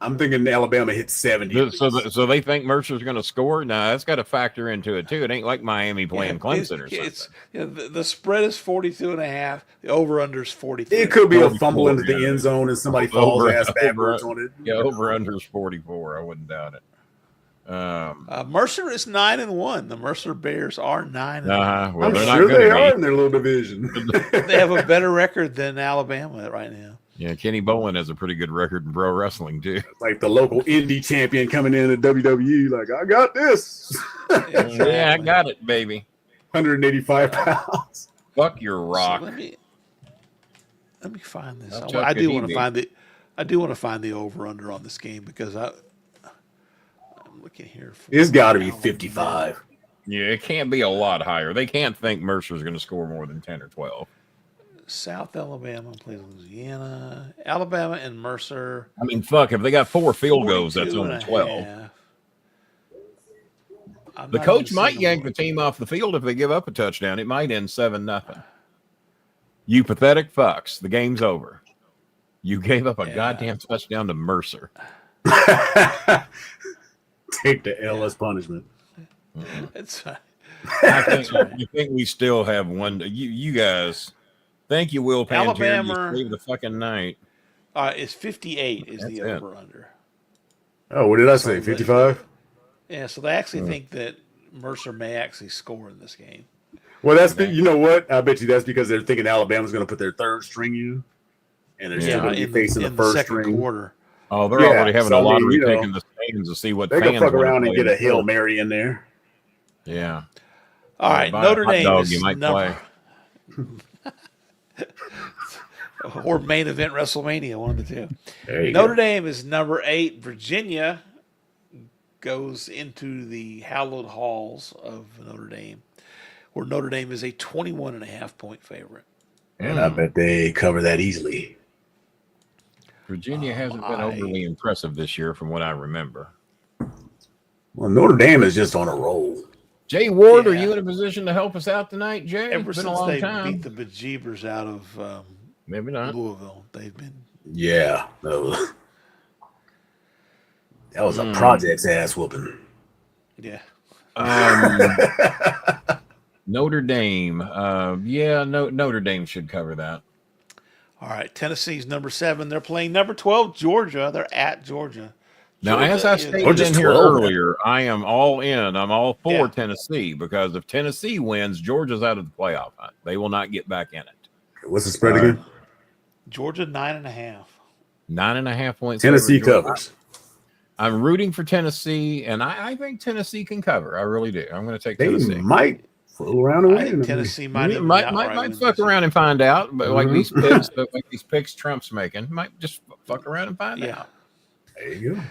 I'm thinking Alabama hits 70. So they think Mercer's going to score? No, that's got to factor into it too. It ain't like Miami playing Clemson or something. The spread is 42.5. The over/under is 43. It could be a fumble into the end zone and somebody falls ass backwards on it. Yeah, over/under is 44. I wouldn't doubt it. Mercer is 9-1. The Mercer Bears are 9-1. Well, I'm they're sure not they are in their little division. They have a better record than Alabama right now. Yeah, Kenny Bolin has a pretty good record in pro wrestling too. Like the local indie champion coming in at WWE, like, I got this. Yeah, I got it, baby. 185 pounds. Fuck your rock. So let me find this. I do want to find the over/under on this game because I'm looking here. It's got to be 55. Yeah, it can't be a lot higher. They can't think Mercer's going to score more than 10 or 12. South Alabama plays Louisiana. Alabama and Mercer. I mean, fuck, if they got 4 field goals, that's only 12. The coach might yank the team off the field if they give up a touchdown. It might end 7-0. You pathetic fucks. The game's over. You gave up a goddamn touchdown to Mercer. Take the L as punishment. It's I think we still have one. You guys... Thank you, Will Panther. Alabama. You saved the fucking night. It's 58 is the over/under. Oh, what did I say? 55? Yeah, so they actually think that Mercer may actually score in this game. Well, you know what? I bet you that's because they're thinking Alabama's going to put their third string in, and they're still going to be facing the first string. Quarter. Oh, they're already having a lottery picking the stands to see what they can fuck around and get a Hail Mary in there. Yeah. All right, Notre Dame is you might play. Or main event WrestleMania, one of the two. Notre Dame is number 8. Virginia goes into the hallowed halls of Notre Dame, where Notre Dame is a 21.5 point favorite. And I bet they cover that easily. Virginia hasn't been overly impressive this year from what I remember. Well, Notre Dame is just on a roll. Jay Ward, are you in a position to help us out tonight, Jay? Ever since they time. beat the bejeebers out of maybe not Louisville, they've been. Yeah, that was a project's ass whooping. Yeah. Notre Dame. Notre Dame should cover that. All right. Tennessee's number 7. They're playing number 12, Georgia. They're at Georgia. Now, as I stated in here earlier, I am all in. I'm all for Tennessee because if Tennessee wins, Georgia's out of the playoff hunt. They will not get back in it. What's the spread again? Georgia 9.5. 9.5 points. Tennessee covers. I'm rooting for Tennessee, and I think Tennessee can cover. I really do. I'm going to take Tennessee. They might fool around and win. Tennessee might fuck around and find out, but like these picks Trump's making, might just fuck around and find out. There you go.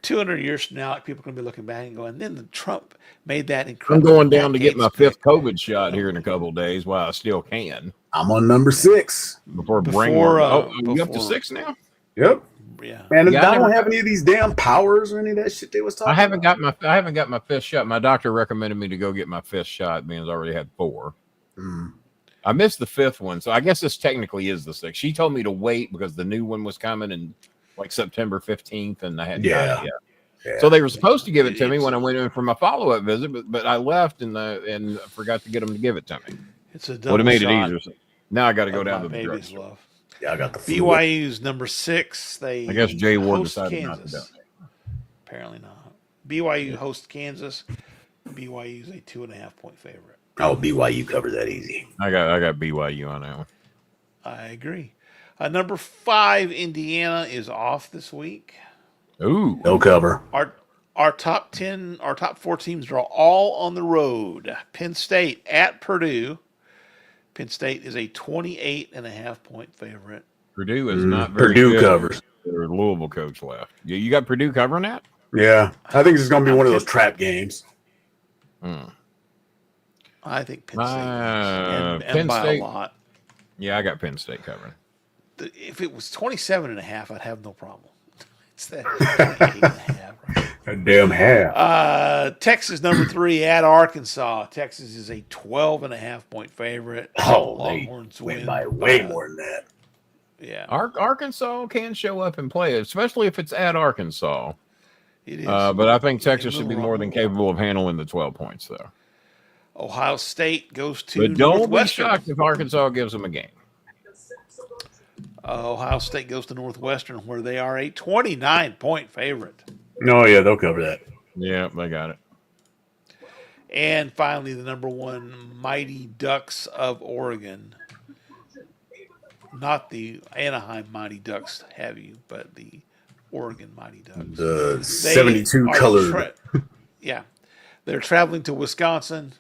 200 years from now, people are going to be looking back and going, then the Trump made that incredible. I'm going down to get my 5th COVID shot here in a couple of days while I still can. I'm on number 6. Before you up to 6 now? Yep. Yeah. And I don't have any of these damn powers or any of that shit they was talking I haven't got my 5th shot. My doctor recommended me to go get my 5th shot, being I already had 4. I missed the 5th one, so I guess this technically is the 6th. She told me to wait because the new one was coming in like September 15th, and I hadn't got it yet. Yeah. So they were supposed to give it to me when I went in for my follow-up visit, but I left and forgot to get them to give it to me. It's a double would have made shot. it easier. Now I got to go down to the drugstore. Love. Yeah, I got the BYU's number 6. I guess Jay Ward decided not to do it. Apparently not. BYU hosts Kansas. BYU's a 2.5 point favorite. Oh, BYU covered that easy. I got BYU on that one. I agree. Number 5, Indiana is off this week. Ooh, no cover. our top 4 teams are all on the road. Penn State at Purdue. Penn State is a 28.5-point favorite. Purdue is not very Purdue good. Covers. Their Louisville coach left. You got Purdue covering that? Yeah, I think it's going to be one of those trap games. I think Penn State and by a lot. Yeah, I got Penn State covering. If it was 27.5, I'd have no problem. It's that 28.5. Right? A damn half. Texas number 3 at Arkansas. Texas is a 12.5-point favorite. Oh, Longhorns win by way more than that. Yeah, Arkansas can show up and play, especially if it's at Arkansas. it is. But I think Texas should be more than capable of handling the 12 points, though. Ohio State goes to But don't be Northwestern. shocked if Arkansas gives them a game. Ohio State goes to Northwestern, where they are a 29-point favorite. Oh, yeah, they'll cover that. Yeah, they got it. And finally, the number 1 Mighty Ducks of Oregon. Not the Anaheim Mighty Ducks, have you, but the Oregon Mighty Ducks. The 72 colored. Yeah. They're traveling to Wisconsin.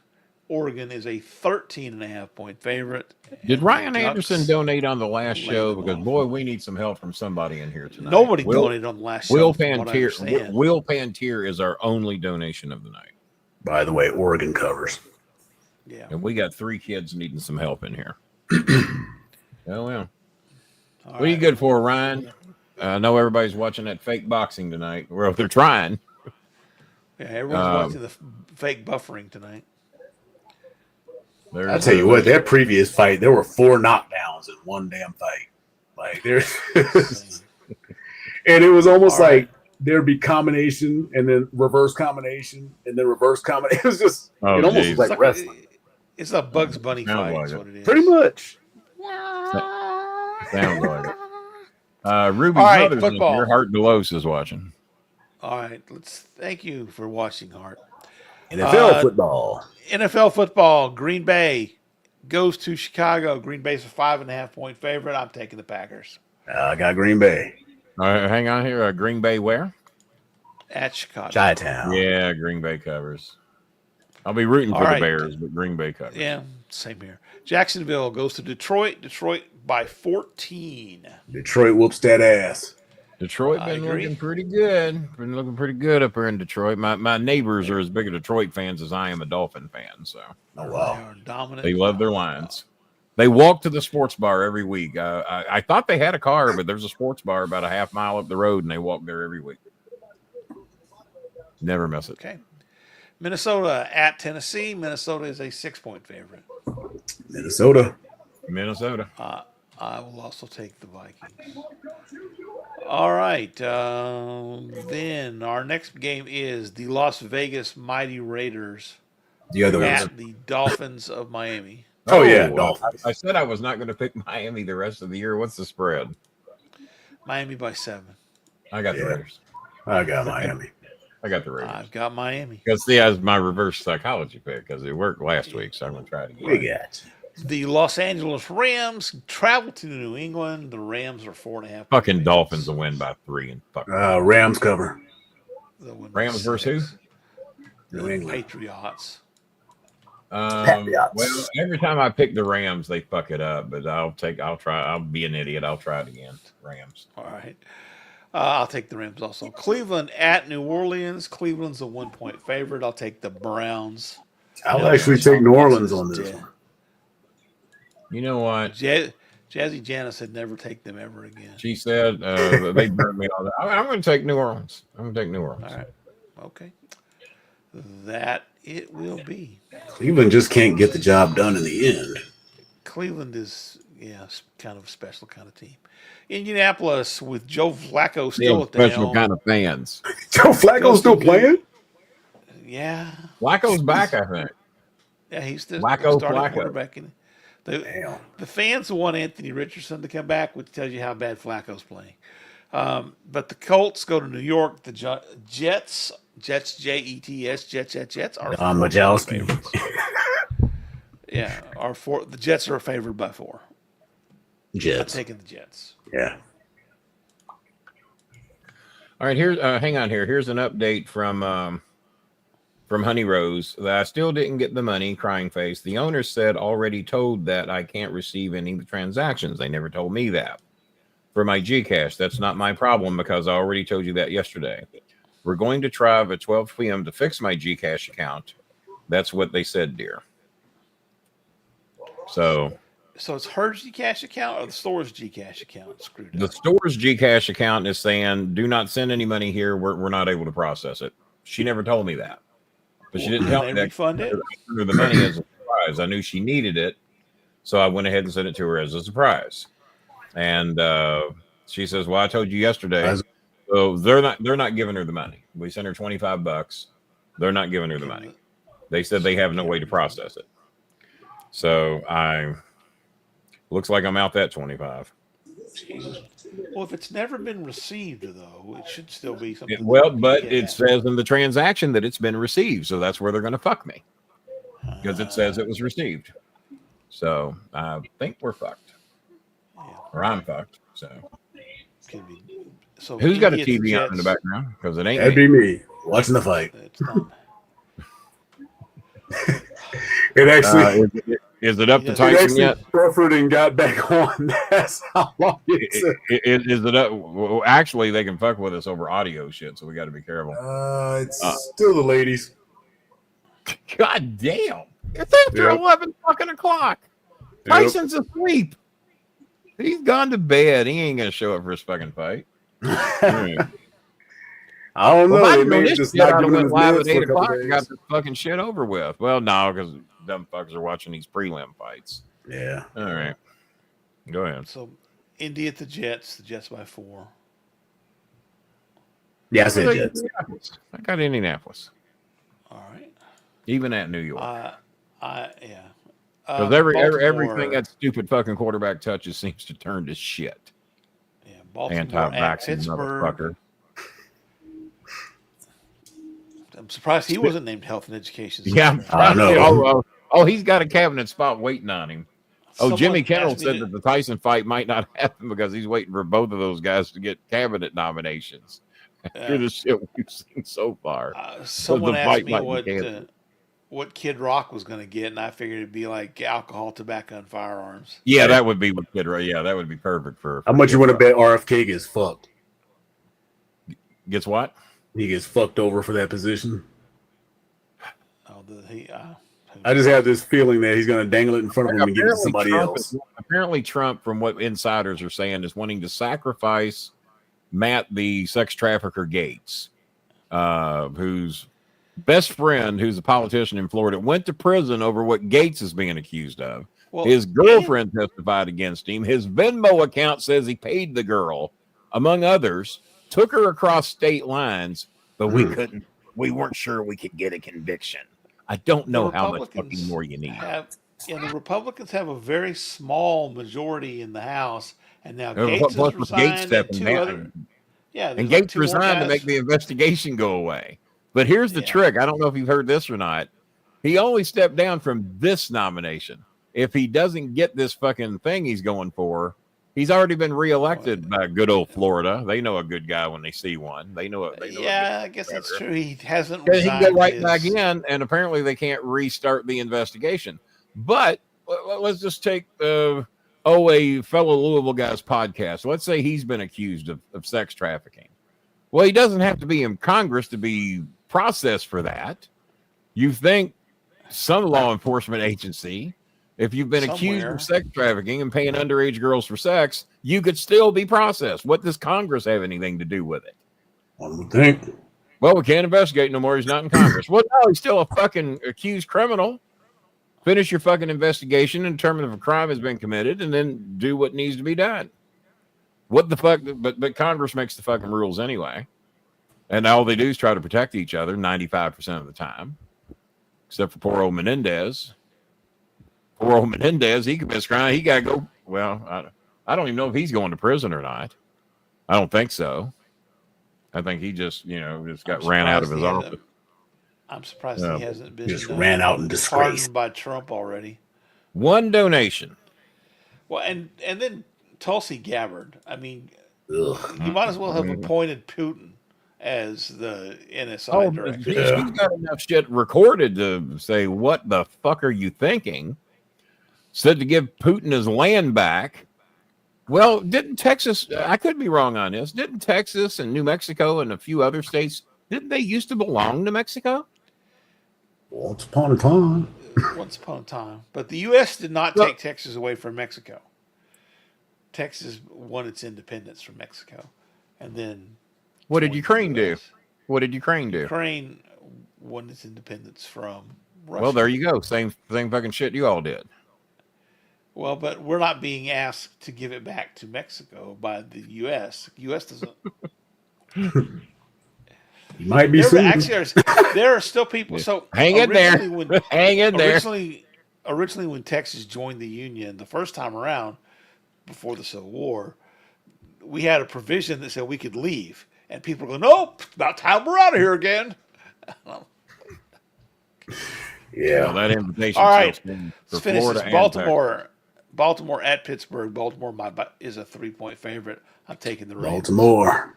Oregon is a 13.5-point favorite. Did Ryan Anderson donate on the last show? Because, boy, we need some help from somebody in here tonight. Nobody donated on the last show. Will Pantier is our only donation of the night. By the way, Oregon covers. Yeah. And we got 3 kids needing some help in here. Oh, well. What are you good for, Ryan? I know everybody's watching that fake boxing tonight. Well, they're trying. Yeah, everyone's watching the fake buffering tonight. I'll tell you what, that previous fight, there were 4 knockdowns in one damn fight. Like, there's, and it was almost like there'd be combination and then reverse combination and then reverse combination. It was just, it almost was like wrestling. It's a Bugs Bunny fight. That's what it is. Pretty much. Sounds like it. Ruby's mother's football. Here. Hart Delos is watching. All right, thank you for watching, Hart. NFL football. NFL football. Green Bay goes to Chicago. Green Bay's a 5.5-point favorite. I'm taking the Packers. I got Green Bay. All right, hang on here. Green Bay where? At Chicago. Chi-town. Yeah, Green Bay covers. I'll be rooting for the Bears, but Green Bay covers. Yeah, same here. Jacksonville goes to Detroit. Detroit by 14. Detroit whoops that ass. Detroit been looking pretty good. Been looking pretty good up here in Detroit. My neighbors are as big a Detroit fans as I am a Dolphin fan. So oh wow, they are dominant. They love their Lions. They walk to the sports bar every week. I thought they had a car, but there's a sports bar about a half mile up the road, and they walk there every week. Never miss it. Okay. Minnesota at Tennessee. Minnesota is a 6-point favorite. Minnesota. I will also take the Vikings. All right. Then our next game is the Las Vegas Mighty Raiders at the Dolphins of Miami. Oh yeah, Dolphins. I said I was not going to pick Miami the rest of the year. What's the spread? Miami by 7. I got the Raiders. I got Miami. I got the Raiders. I've got Miami. Because that's my reverse psychology pick because it worked last week, so I'm going to try it again. We got the Los Angeles Rams travel to New England. The Rams are 4.5. Fucking Dolphins will win by 3 and fuck. Rams cover. Rams versus who? New England. Patriots. Well, every time I pick the Rams, they fuck it up. But I'll try. I'll be an idiot. I'll try it again. Rams. All right. I'll take the Rams also. Cleveland at New Orleans. Cleveland's a 1-point favorite. I'll take the Browns. I'll actually take New Orleans on this one. You know what? Jazzy Janice said never take them ever again. She said they burned me all that. I'm going to take New Orleans. All right. Okay. That it will be. Cleveland just can't get the job done in the end. Cleveland is, kind of a special kind of team. Indianapolis with Joe Flacco still at the helm. Special kind of fans. Joe Flacco's still playing? Yeah. Flacco's back, I think. Yeah, he's the starting quarterback. The fans want Anthony Richardson to come back, which tells you how bad Flacco's playing. But the Colts go to New York. The Jets, Jets, Jets are Majalski. Yeah, the Jets are favored by 4. Jets. I'm taking the Jets. Yeah. All right, here's hang on here. Here's an update from Honey Rose that I still didn't get the money. Crying face. The owner said already told that I can't receive any of the transactions. They never told me that. For my Gcash, that's not my problem because I already told you that yesterday. We're going to try at 12 p.m. to fix my Gcash account. That's what they said, dear. So it's her Gcash account or the store's Gcash account screwed up? The store's Gcash account is saying, do not send any money here. We're not able to process it. She never told me that. But she didn't tell me that. Refund it? The money as a surprise. I knew she needed it. So I went ahead and sent it to her as a surprise. And she says, well, I told you yesterday. So they're not giving her the money. We sent her $25. They're not giving her the money. They said they have no way to process it. So looks like I'm out that 25. Well, if it's never been received, though, it should still be something. But it says in the transaction that it's been received. So that's where they're going to fuck me. Because it says it was received. So I think we're fucked. Yeah. Or I'm fucked. So who's got a TV on in the background? Because it ain't. That'd be me watching the fight. It actually is it up to Tyson yet? Suffered and got back on. That's how long is it up? Well, actually, they can fuck with us over audio shit, so we got to be careful. It's still the ladies. God damn! It's after 11 fucking o'clock. Tyson's asleep. He's gone to bed. He ain't gonna show up for his fucking fight. I don't know. Well, maybe just not giving him live at 8 o'clock. Got this fucking shit over with. Well, no, because dumb fuckers are watching these prelim fights. Yeah. All right. Go ahead. So, Indy at the Jets by 4. Yeah, I said Jets. I got Indianapolis. All right. Even at New York. Yeah. Because everything that stupid fucking quarterback touches seems to turn to shit. Yeah, Baltimore anti-vaccine motherfucker. I'm surprised he wasn't named Health and Education. Yeah, I know. Oh, he's got a cabinet spot waiting on him. Jimmy Kimmel said that the Tyson fight might not happen because he's waiting for both of those guys to get cabinet nominations. After the shit we've seen so far. Someone asked me what Kid Rock was going to get, and I figured it'd be like alcohol, tobacco, and firearms. Yeah, that would be what Kid Rock. Yeah, that would be perfect for how much you want to bet RFK gets fucked? Gets what? He gets fucked over for that position. I just have this feeling that he's going to dangle it in front of him and give it to somebody else. Apparently, Trump, from what insiders are saying, is wanting to sacrifice Matt, the sex trafficker Gates, whose best friend, who's a politician in Florida, went to prison over what Gates is being accused of. Well, his girlfriend testified against him. His Venmo account says he paid the girl, among others. Took her across state lines, but we weren't sure we could get a conviction. I don't know how much fucking more you need. The Republicans have a very small majority in the House, and now Gates has resigned. And Gates resigned to make the investigation go away. But here's the trick. I don't know if you've heard this or not. He only stepped down from this nomination. If he doesn't get this fucking thing he's going for, he's already been reelected by good old Florida. They know a good guy when they see one. They know it. I guess that's true. He hasn't. He can go right back in, and apparently they can't restart the investigation. But let's just take a fellow Louisville guy's podcast. Let's say he's been accused of sex trafficking. Well, he doesn't have to be in Congress to be processed for that. You think some law enforcement agency, if you've been accused of sex trafficking and paying underage girls for sex, you could still be processed. What does Congress have anything to do with it? One would think. Well, we can't investigate no more. He's not in Congress. Well, no, he's still a fucking accused criminal. Finish your fucking investigation and determine if a crime has been committed and then do what needs to be done. What the fuck? But Congress makes the fucking rules anyway. And all they do is try to protect each other 95% of the time. Except for poor old Menendez. Poor old Menendez, he commits crime. He got to go. Well, I don't even know if he's going to prison or not. I don't think so. I think he just got ran out of his office. I'm surprised he hasn't been just ran out in disgrace by Trump already. One donation. Well, and then Tulsi Gabbard. I mean, you might as well have appointed Putin. as the NSI director. She's got enough shit recorded to say, what the fuck are you thinking? Said to give Putin his land back. Well, didn't Texas, I could be wrong on this, didn't Texas and New Mexico and a few other states, didn't they used to belong to Mexico? Once upon a time. Once upon a time. But the U.S. did not take Texas away from Mexico. Texas won its independence from Mexico. And then... What did Ukraine do? What did Ukraine do? Ukraine won its independence from Russia. Well, there you go. Same fucking shit you all did. Well, but we're not being asked to give it back to Mexico by the U.S. The U.S. doesn't... You might be soon. Actually, there are still people. So hang in there. Hang in there. Originally, when Texas joined the Union the first time around, before the Civil War, we had a provision that said we could leave, and people were going, "Nope, it's about time we're out of here again." Yeah, well, that invitation. All right, let's finish this. Baltimore at Pittsburgh. Baltimore is a 3-point favorite. I'm taking the Ravens. Baltimore.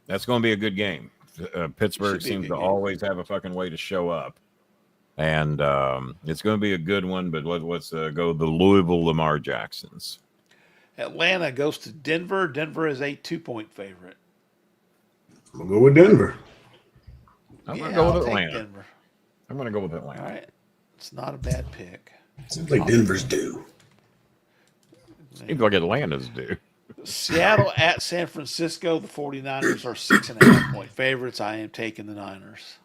That's going to be a good game. Pittsburgh seems to always have a fucking way to show up. And it's going to be a good one, but let's go the Louisville Lamar Jacksons. Atlanta goes to Denver. Denver is a 2-point favorite. We'll go with Denver. I'm going to go with Atlanta. Denver. I'm going to go with Atlanta. All right. It's not a bad pick. Seems like Denver's due. Seems like Atlanta's due. Seattle at San Francisco. The 49ers are 6.5-point favorites. I am taking the Niners.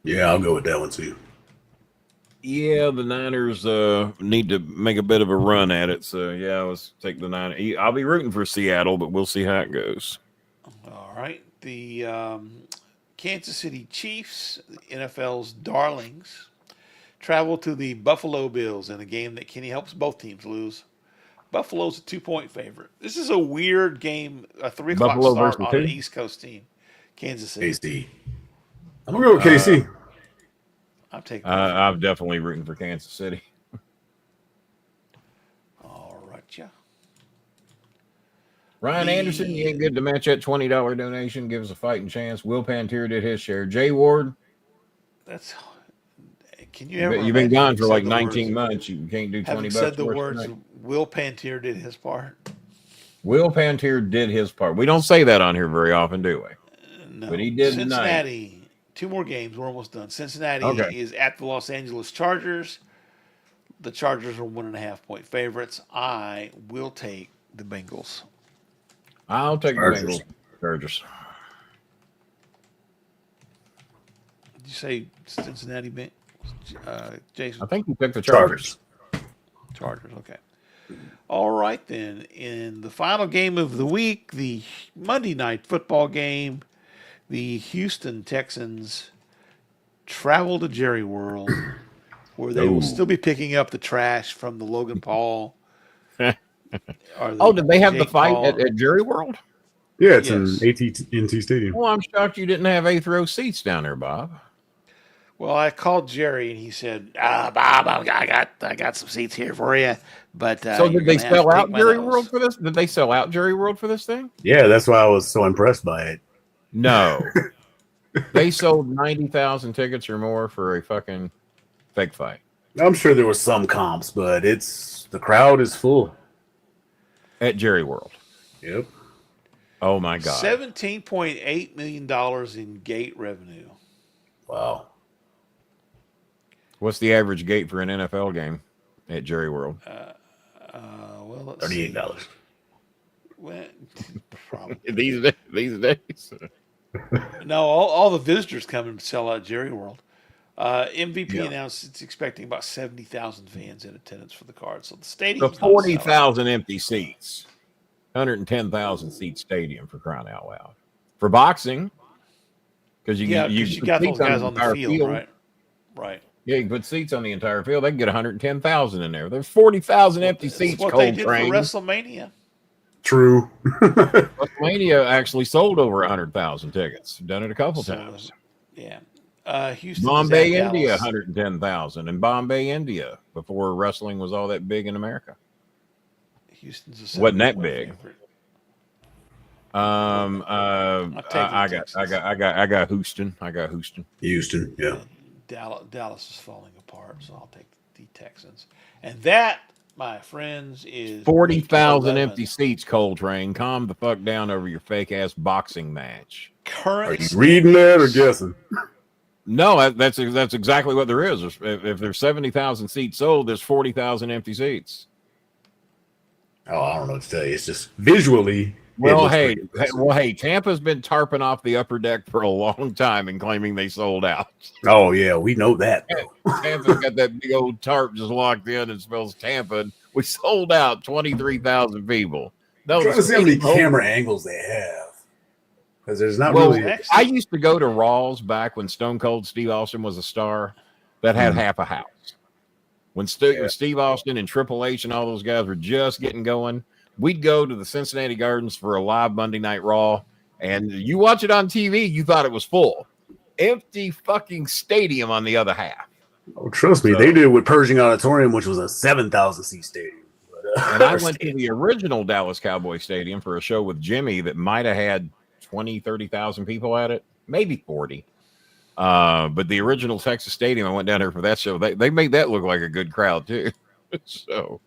Yeah, I'll go with that one too. Yeah, the Niners need to make a bit of a run at it. So, yeah, let's take the Niners. I'll be rooting for Seattle, but we'll see how it goes. All right. The Kansas City Chiefs, NFL's darlings, travel to the Buffalo Bills in a game that Kenny helps both teams lose. Buffalo's a 2-point favorite. This is a weird game, a 3 o'clock start on an East Coast team. Kansas City. KC. I'm going to go with KC. I'm definitely rooting for Kansas City. All right, yeah. Ryan Anderson, you ain't good to match that $20 donation. Give us a fighting chance. Will Pantier did his share. Jay Ward. Can you ever? You've been gone for like 19 months. You can't do 20 bucks. Said the words. Will Pantier did his part. Will Pantier did his part. We don't say that on here very often, do we? No. But he did Cincinnati. Tonight. 2 more games. We're almost done. Cincinnati is at the Los Angeles Chargers. The Chargers are 1.5-point favorites. I will take the Bengals. I'll take the Bengals. Chargers. Did you say Cincinnati? Jason? I think you picked the Chargers. Chargers, okay. All right, then. In the final game of the week, the Monday night football game, the Houston Texans travel to Jerry World, where they will still be picking up the trash from the Logan Paul. Did they have the fight at Jerry World? Yeah, it's in AT&T Stadium. Well, I'm shocked you didn't have 8th row seats down there, Bob. Well, I called Jerry and he said, "Bob, I got some seats here for you." But so did they sell out Jerry World for this? Did they sell out Jerry World for this thing? Yeah, that's why I was so impressed by it. No, they sold 90,000 tickets or more for a fucking fake fight. I'm sure there were some comps, but the crowd is full at Jerry World. Yep. Oh my God. $17.8 million in gate revenue. Wow. What's the average gate for an NFL game at Jerry World? Well, $38. Well, probably. these days. No, all the visitors come and sell out Jerry World. MVP announced it's expecting about 70,000 fans in attendance for the card. So the stadium. So 40,000 empty seats, 110,000 seat stadium for crying out loud. For boxing, because you got those guys on the field, right? Yeah, you put seats on the entire field. They can get 110,000 in there. There's 40,000 empty seats. That's what they did for WrestleMania. True. WrestleMania actually sold over 100,000 tickets. Done it a couple times. Yeah. Houston, Bombay, India, 110,000 in Bombay, India, before wrestling was all that big in America. Houston's wasn't that big. I got Houston. Houston, yeah. Dallas is falling apart, so I'll take the Texans. And that, my friends, is 40,000 empty seats. Coltrane, calm the fuck down over your fake ass boxing match. Are you reading that or guessing? No, that's exactly what there is. If there's 70,000 seats sold, there's 40,000 empty seats. Oh, I don't know what to tell you. It's just visually. Well, hey, Tampa's been tarping off the upper deck for a long time and claiming they sold out. Oh yeah, we know that. Tampa's got that big old tarp just locked in and spells Tampa. And we sold out 23,000 people. I'm trying to see how many camera angles they have. Because there's not really. I used to go to Raws back when Stone Cold Steve Austin was a star that had half a house. When Steve Austin and Triple H and all those guys were just getting going, we'd go to the Cincinnati Gardens for a live Monday Night Raw, and you watch it on TV, you thought it was full. Empty fucking stadium on the other half. Oh, trust me, they did it with Pershing Auditorium, which was a 7,000 seat stadium. And I went to the original Dallas Cowboy Stadium for a show with Jimmy that might have had 20, 30,000 people at it, maybe 40. But the original Texas Stadium, I went down there for that show. They made that look like a good crowd too. So,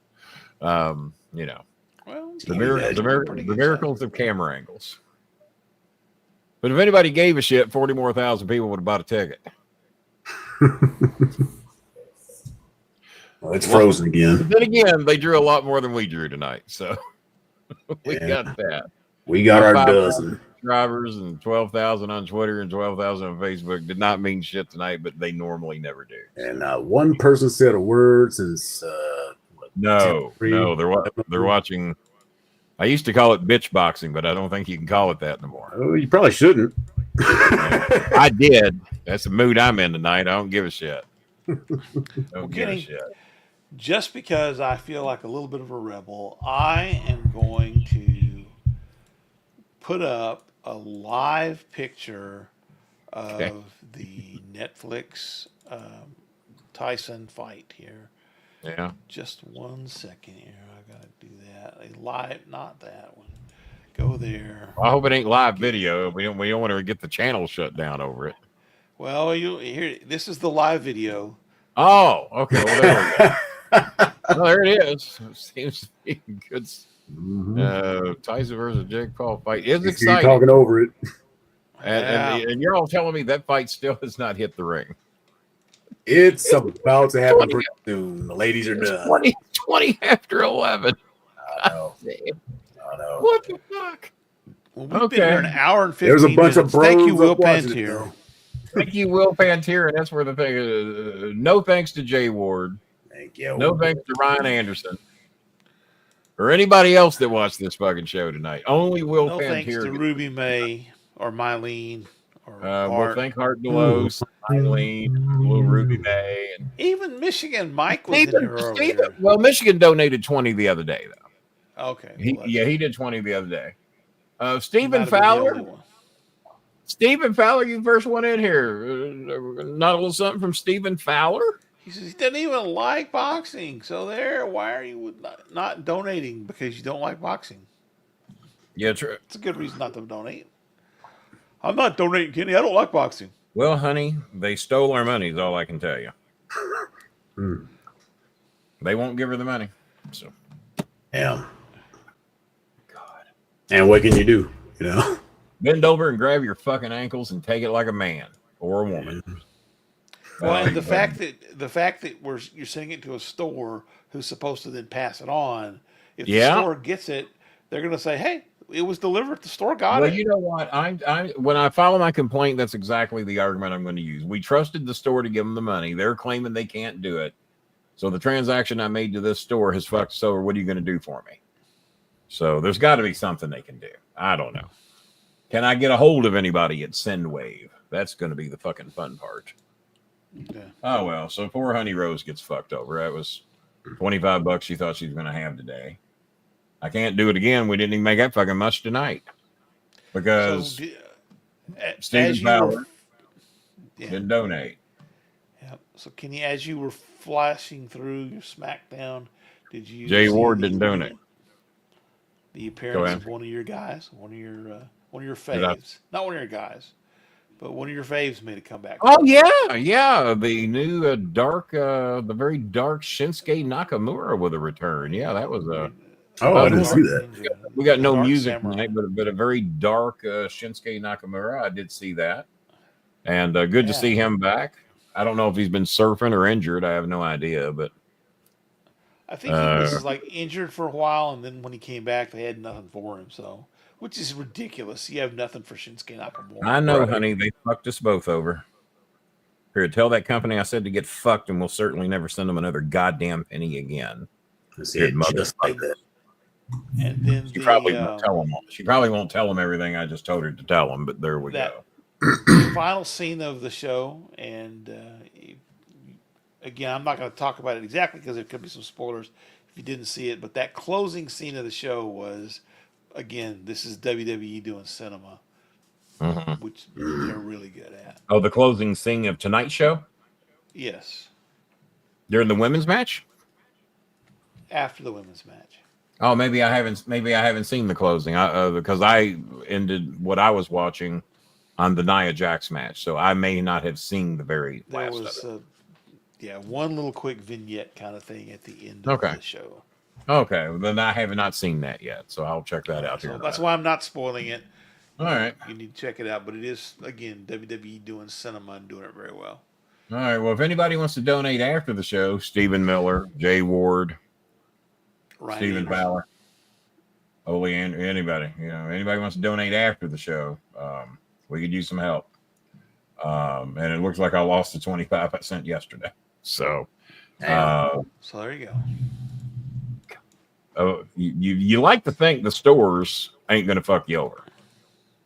you know, well, the miracles of camera angles. But if anybody gave a shit, 40 more thousand people would have bought a ticket. Well, it's frozen again. But then again, they drew a lot more than we drew tonight, so we got that. We got our dozen. Subscribers and 12,000 on Twitter and 12,000 on Facebook did not mean shit tonight, but they normally never do. And one person said a word since no, they're watching. I used to call it bitch boxing, but I don't think you can call it that anymore. Oh, you probably shouldn't. I did. That's the mood I'm in tonight. I don't give a shit. Don't give a shit. Just because I feel like a little bit of a rebel, I am going to put up a live picture of the Netflix Tyson fight here. Yeah. Just 1 second here. I gotta do that. A live, not that one. Go there. Well, I hope it ain't live video. We don't want to get the channel shut down over it. Well, this is the live video. Oh, okay. Well, there we go. Well, there it is. It seems to be good. Tyson versus Jake Paul fight is exciting. You're talking over it. And you're all telling me that fight still has not hit the ring. It's about to happen pretty soon. The ladies are done. 20 after 11. I know. What the fuck? Well, we've been here an hour and 15 minutes. There's a bunch of bros. Thank you, Will Pantier. Thank you, Will Pantier. And that's where the thing is. No thanks to Jay Ward. Thank you. No thanks to Ryan Anderson. Or anybody else that watched this fucking show tonight. Only Will Pantier. No thanks to Ruby May or Mylene. Well, thank Hart Delos, Eileen, Blue Ruby May, and even Michigan Mike was in here earlier. Well, Michigan donated 20 the other day, though. Okay. He did 20 the other day. Stephen Fowler. Stephen Fowler, you first one in here. Not a little something from Stephen Fowler? He says he doesn't even like boxing. So why are you not donating? Because you don't like boxing. Yeah, true. It's a good reason not to donate. I'm not donating, Kenny. I don't like boxing. Well, honey, they stole our money is all I can tell you. They won't give her the money. So, yeah. God. And what can you do? You know? Bend over and grab your fucking ankles and take it like a man or a woman. Well, and the fact that you're sending it to a store who's supposed to then pass it on, if the store gets it, they're going to say, "Hey, it was delivered. The store got it." Well, you know what? When I file my complaint, that's exactly the argument I'm going to use. We trusted the store to give them the money. They're claiming they can't do it. So the transaction I made to this store has fucked us over. What are you going to do for me? So there's got to be something they can do. I don't know. Can I get a hold of anybody at Sendwave? That's going to be the fucking fun part. Yeah. Oh, well. So poor Honey Rose gets fucked over. That was $25 she thought she was going to have today. I can't do it again. We didn't even make that fucking much tonight because Steve Fowler didn't donate. Yeah. So Kenny, as you were flashing through your SmackDown, did you? Jay Ward didn't donate. the appearance of one of your guys, one of your faves, not one of your guys, but one of your faves made a comeback. Oh yeah, the new the very dark Shinsuke Nakamura with a return. Yeah, that was a. I didn't see that. We got no music tonight, but a very dark Shinsuke Nakamura. I did see that, and good to see him back. I don't know if he's been surfing or injured. I have no idea, but I think he was like injured for a while, and then when he came back, they had nothing for him. So, which is ridiculous. You have nothing for Shinsuke Nakamura. I know, honey. They fucked us both over. Here, tell that company I said to get fucked, and we'll certainly never send them another goddamn penny again. Just like that. And then she probably won't tell them. She probably won't tell them everything I just told her to tell them. But there we go. The final scene of the show, and again, I'm not going to talk about it exactly because there could be some spoilers if you didn't see it. But that closing scene of the show was, again, this is WWE doing cinema, which they're really good at. Oh, the closing scene of tonight's show? Yes. During the women's match? After the women's match. Oh, maybe I haven't seen the closing because I ended what I was watching on the Nia Jax match, so I may not have seen the very last of it. One little quick vignette kind of thing at the end of the show. Okay, then I have not seen that yet, so I'll check that out here. That's why I'm not spoiling it. All right, you need to check it out, but it is again WWE doing cinema and doing it very well. All right, well, if anybody wants to donate after the show, Stephen Miller, Jay Ward, Ryan Stephen Anderson. Fowler, Ole, anybody, anybody wants to donate after the show, we could use some help. And it looks like I lost the 25% yesterday. So, so there you go. Oh, you like to think the stores ain't gonna fuck you over.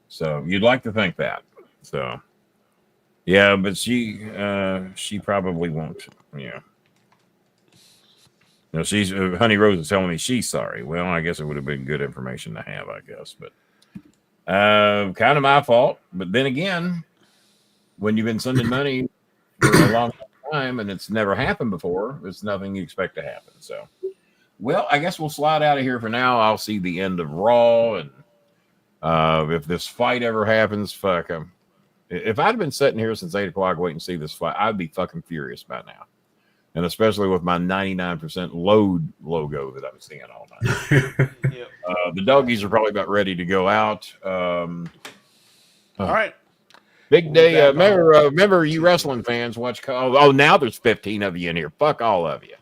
So you'd like to think that. So yeah, but she probably won't. Yeah. No, she's Honey Rose is telling me she's sorry. Well, I guess it would have been good information to have, I guess, but kind of my fault. But then again, when you've been sending money for a long time and it's never happened before, it's nothing you expect to happen. So, well, I guess we'll slide out of here for now. I'll see the end of Raw, and if this fight ever happens, fuck them. If I'd been sitting here since 8 o'clock waiting to see this fight, I'd be fucking furious by now. And especially with my 99% load logo that I'm seeing all night. The doggies are probably about ready to go out. All right. Big day. Remember, you wrestling fans, watch. Oh, now there's 15 of you in here. Fuck all of you.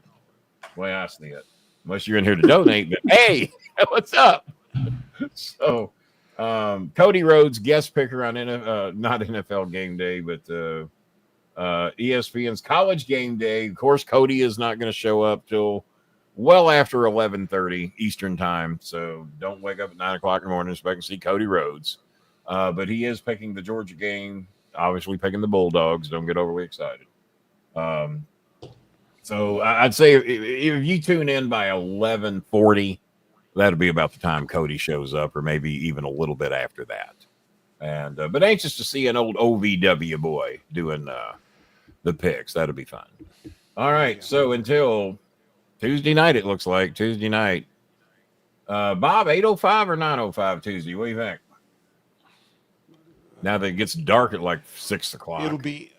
The way I see it. Unless you're in here to donate. But hey, what's up? So, Cody Rhodes, guest picker on not NFL Game Day, but ESPN's College Game Day. Of course, Cody is not going to show up till well after 11:30 Eastern time. So don't wake up at 9 o'clock in the morning expecting to see Cody Rhodes. But he is picking the Georgia game, obviously picking the Bulldogs. Don't get overly excited. So I'd say if you tune in by 11:40, that'll be about the time Cody shows up, or maybe even a little bit after that. And but anxious to see an old OVW boy doing the picks. That'll be fun. All right. So until Tuesday night, it looks like Tuesday night. Bob, 8:05 or 9:05 Tuesday? What do you think? Now that it gets dark at like 6 o'clock. It'll be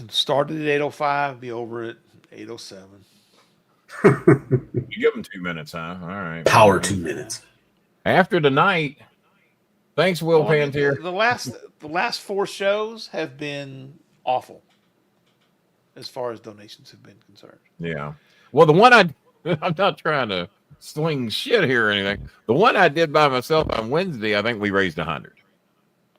started at 8:05, be over at 8:07. You give them 2 minutes, huh? All right. Power 2 minutes. After tonight. Thanks, Will Pantier. The last 4 shows have been awful as far as donations have been concerned. Yeah. Well, the one I'm not trying to sling shit here or anything. The one I did by myself on Wednesday, I think we raised 100.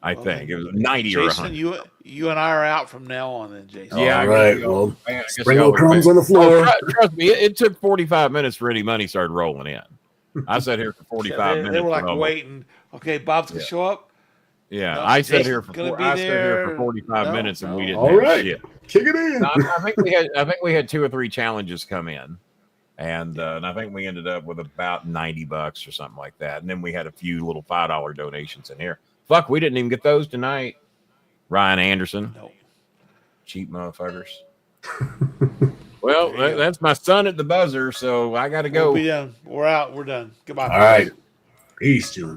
I think it was 90 Jason, or 100. You and I are out from now on, then, Jason. Yeah, all right. Well, sprinkle crumbs on the floor. Trust me, it took 45 minutes for any money started rolling in. I sat here for 45 minutes. They were like waiting. Okay, Bob's gonna show up. Yeah, no, I sat here for 45 minutes and we didn't. All right, shit. Kick it in. No, I think we had 2 or 3 challenges come in, and I think we ended up with about $90 or something like that. And then we had a few little $5 donations in here. Fuck, we didn't even get those tonight. Ryan Anderson, cheap motherfuckers. Well, that's my son at the buzzer, so I got to go. We'll be done. We're out. We're done. Goodbye. All right. Peace, John.